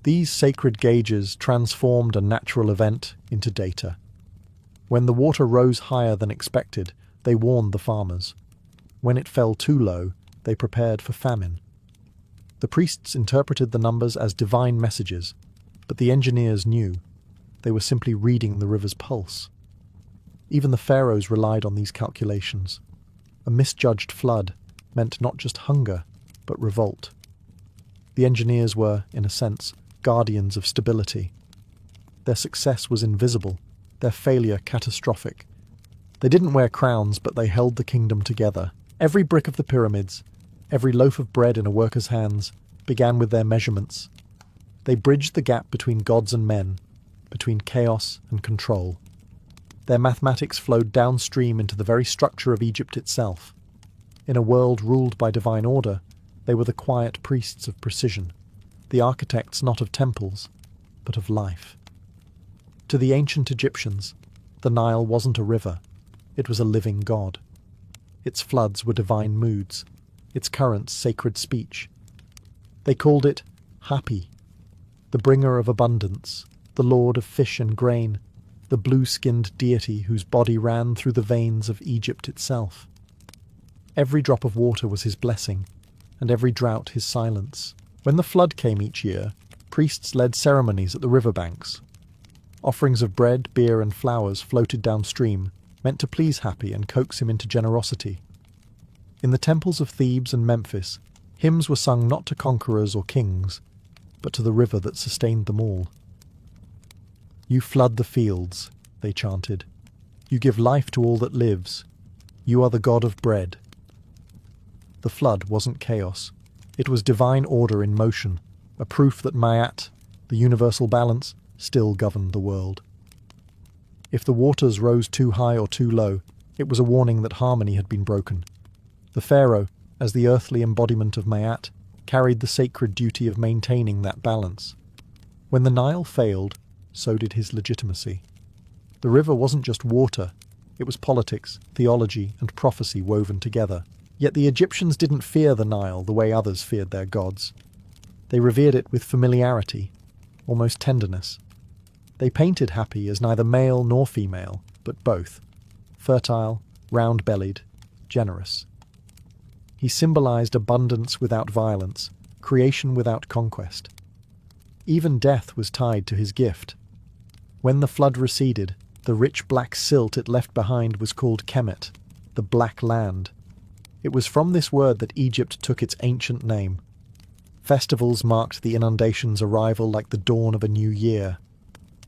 These sacred gauges transformed a natural event into data. When the water rose higher than expected, they warned the farmers. When it fell too low, they prepared for famine. The priests interpreted the numbers as divine messages, but the engineers knew they were simply reading the river's pulse. Even the pharaohs relied on these calculations. A misjudged flood meant not just hunger, but revolt. The engineers were, in a sense, guardians of stability. Their success was invisible, their failure catastrophic. They didn't wear crowns, but they held the kingdom together. Every brick of the pyramids, every loaf of bread in a worker's hands, began with their measurements. They bridged the gap between gods and men, between chaos and control. Their mathematics flowed downstream into the very structure of Egypt itself. In a world ruled by divine order, they were the quiet priests of precision, the architects not of temples, but of life. To the ancient Egyptians, the Nile wasn't a river, it was a living god. Its floods were divine moods, its currents sacred speech. They called it Hapi, the bringer of abundance, the lord of fish and grain, the blue-skinned deity whose body ran through the veins of Egypt itself. Every drop of water was his blessing, and every drought his silence. When the flood came each year, priests led ceremonies at the riverbanks. Offerings of bread, beer, and flowers floated downstream, meant to please Hapi and coax him into generosity. In the temples of Thebes and Memphis, hymns were sung not to conquerors or kings, but to the river that sustained them all. "You flood the fields," they chanted. "You give life to all that lives. You are the god of bread." The flood wasn't chaos. It was divine order in motion, a proof that Ma'at, the universal balance, still governed the world. If the waters rose too high or too low, it was a warning that harmony had been broken. The pharaoh, as the earthly embodiment of Ma'at, carried the sacred duty of maintaining that balance. When the Nile failed, so did his legitimacy. The river wasn't just water, it was politics, theology, and prophecy woven together. Yet the Egyptians didn't fear the Nile the way others feared their gods. They revered it with familiarity, almost tenderness. They painted Hapi as neither male nor female, but both, fertile, round-bellied, generous. He symbolized abundance without violence, creation without conquest. Even death was tied to his gift. When the flood receded, the rich black silt it left behind was called Kemet, the Black Land. It was from this word that Egypt took its ancient name. Festivals marked the inundation's arrival like the dawn of a new year.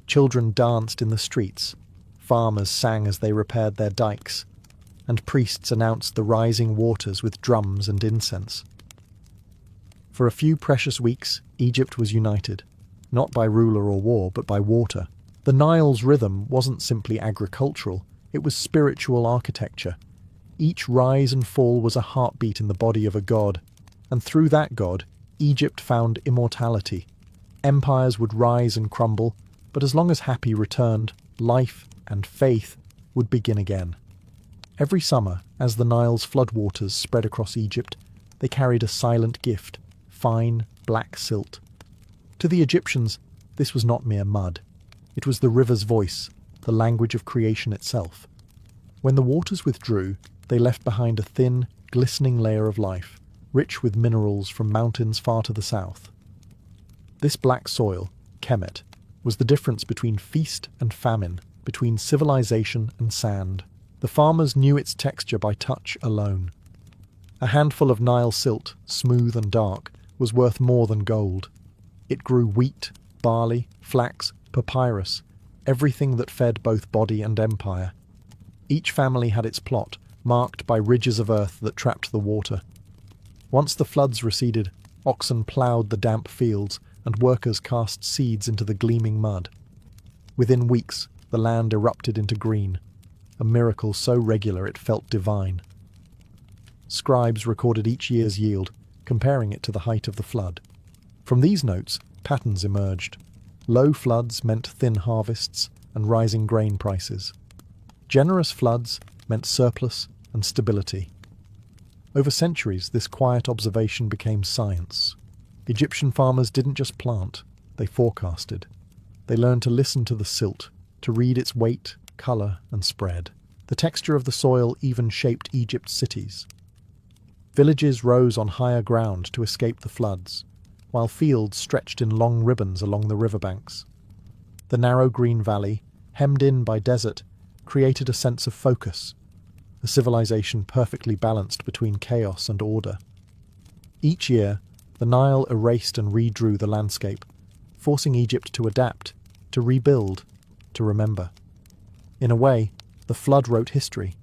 Children danced in the streets, farmers sang as they repaired their dikes, and priests announced the rising waters with drums and incense. For a few precious weeks, Egypt was united, not by ruler or war, but by water. The Nile's rhythm wasn't simply agricultural, it was spiritual architecture. Each rise and fall was a heartbeat in the body of a god, and through that god, Egypt found immortality. Empires would rise and crumble, but as long as Hapi returned, life and faith would begin again. Every summer, as the Nile's floodwaters spread across Egypt, they carried a silent gift, fine, black silt. To the Egyptians, this was not mere mud. It was the river's voice, the language of creation itself. When the waters withdrew, they left behind a thin, glistening layer of life, rich with minerals from mountains far to the south. This black soil, Kemet, was the difference between feast and famine, between civilization and sand. The farmers knew its texture by touch alone. A handful of Nile silt, smooth and dark, was worth more than gold. It grew wheat, barley, flax, papyrus, everything that fed both body and empire. Each family had its plot, marked by ridges of earth that trapped the water. Once the floods receded, oxen ploughed the damp fields, and workers cast seeds into the gleaming mud. Within weeks, the land erupted into green, a miracle so regular it felt divine. Scribes recorded each year's yield, comparing it to the height of the flood. From these notes, patterns emerged. Low floods meant thin harvests and rising grain prices. Generous floods meant surplus and stability. Over centuries, this quiet observation became science. Egyptian farmers didn't just plant, they forecasted. They learned to listen to the silt, to read its weight, colour and spread. The texture of the soil even shaped Egypt's cities. Villages rose on higher ground to escape the floods, while fields stretched in long ribbons along the riverbanks. The narrow green valley, hemmed in by desert, created a sense of focus, a civilization perfectly balanced between chaos and order. Each year, the Nile erased and redrew the landscape, forcing Egypt to adapt, to rebuild, to remember. In a way, the flood wrote history.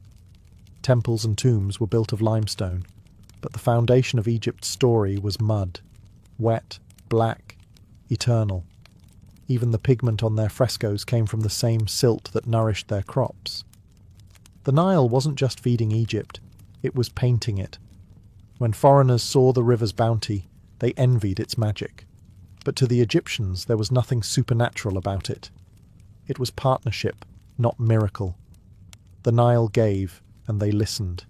Temples and tombs were built of limestone, but the foundation of Egypt's story was mud, wet, black, eternal. Even the pigment on their frescoes came from the same silt that nourished their crops. The Nile wasn't just feeding Egypt, it was painting it. When foreigners saw the river's bounty, they envied its magic. But to the Egyptians there was nothing supernatural about it. It was partnership, not miracle. The Nile gave, and they listened.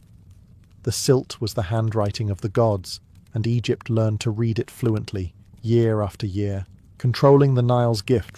The silt was the handwriting of the gods, and Egypt learned to read it fluently, year after year. Controlling the Nile's gift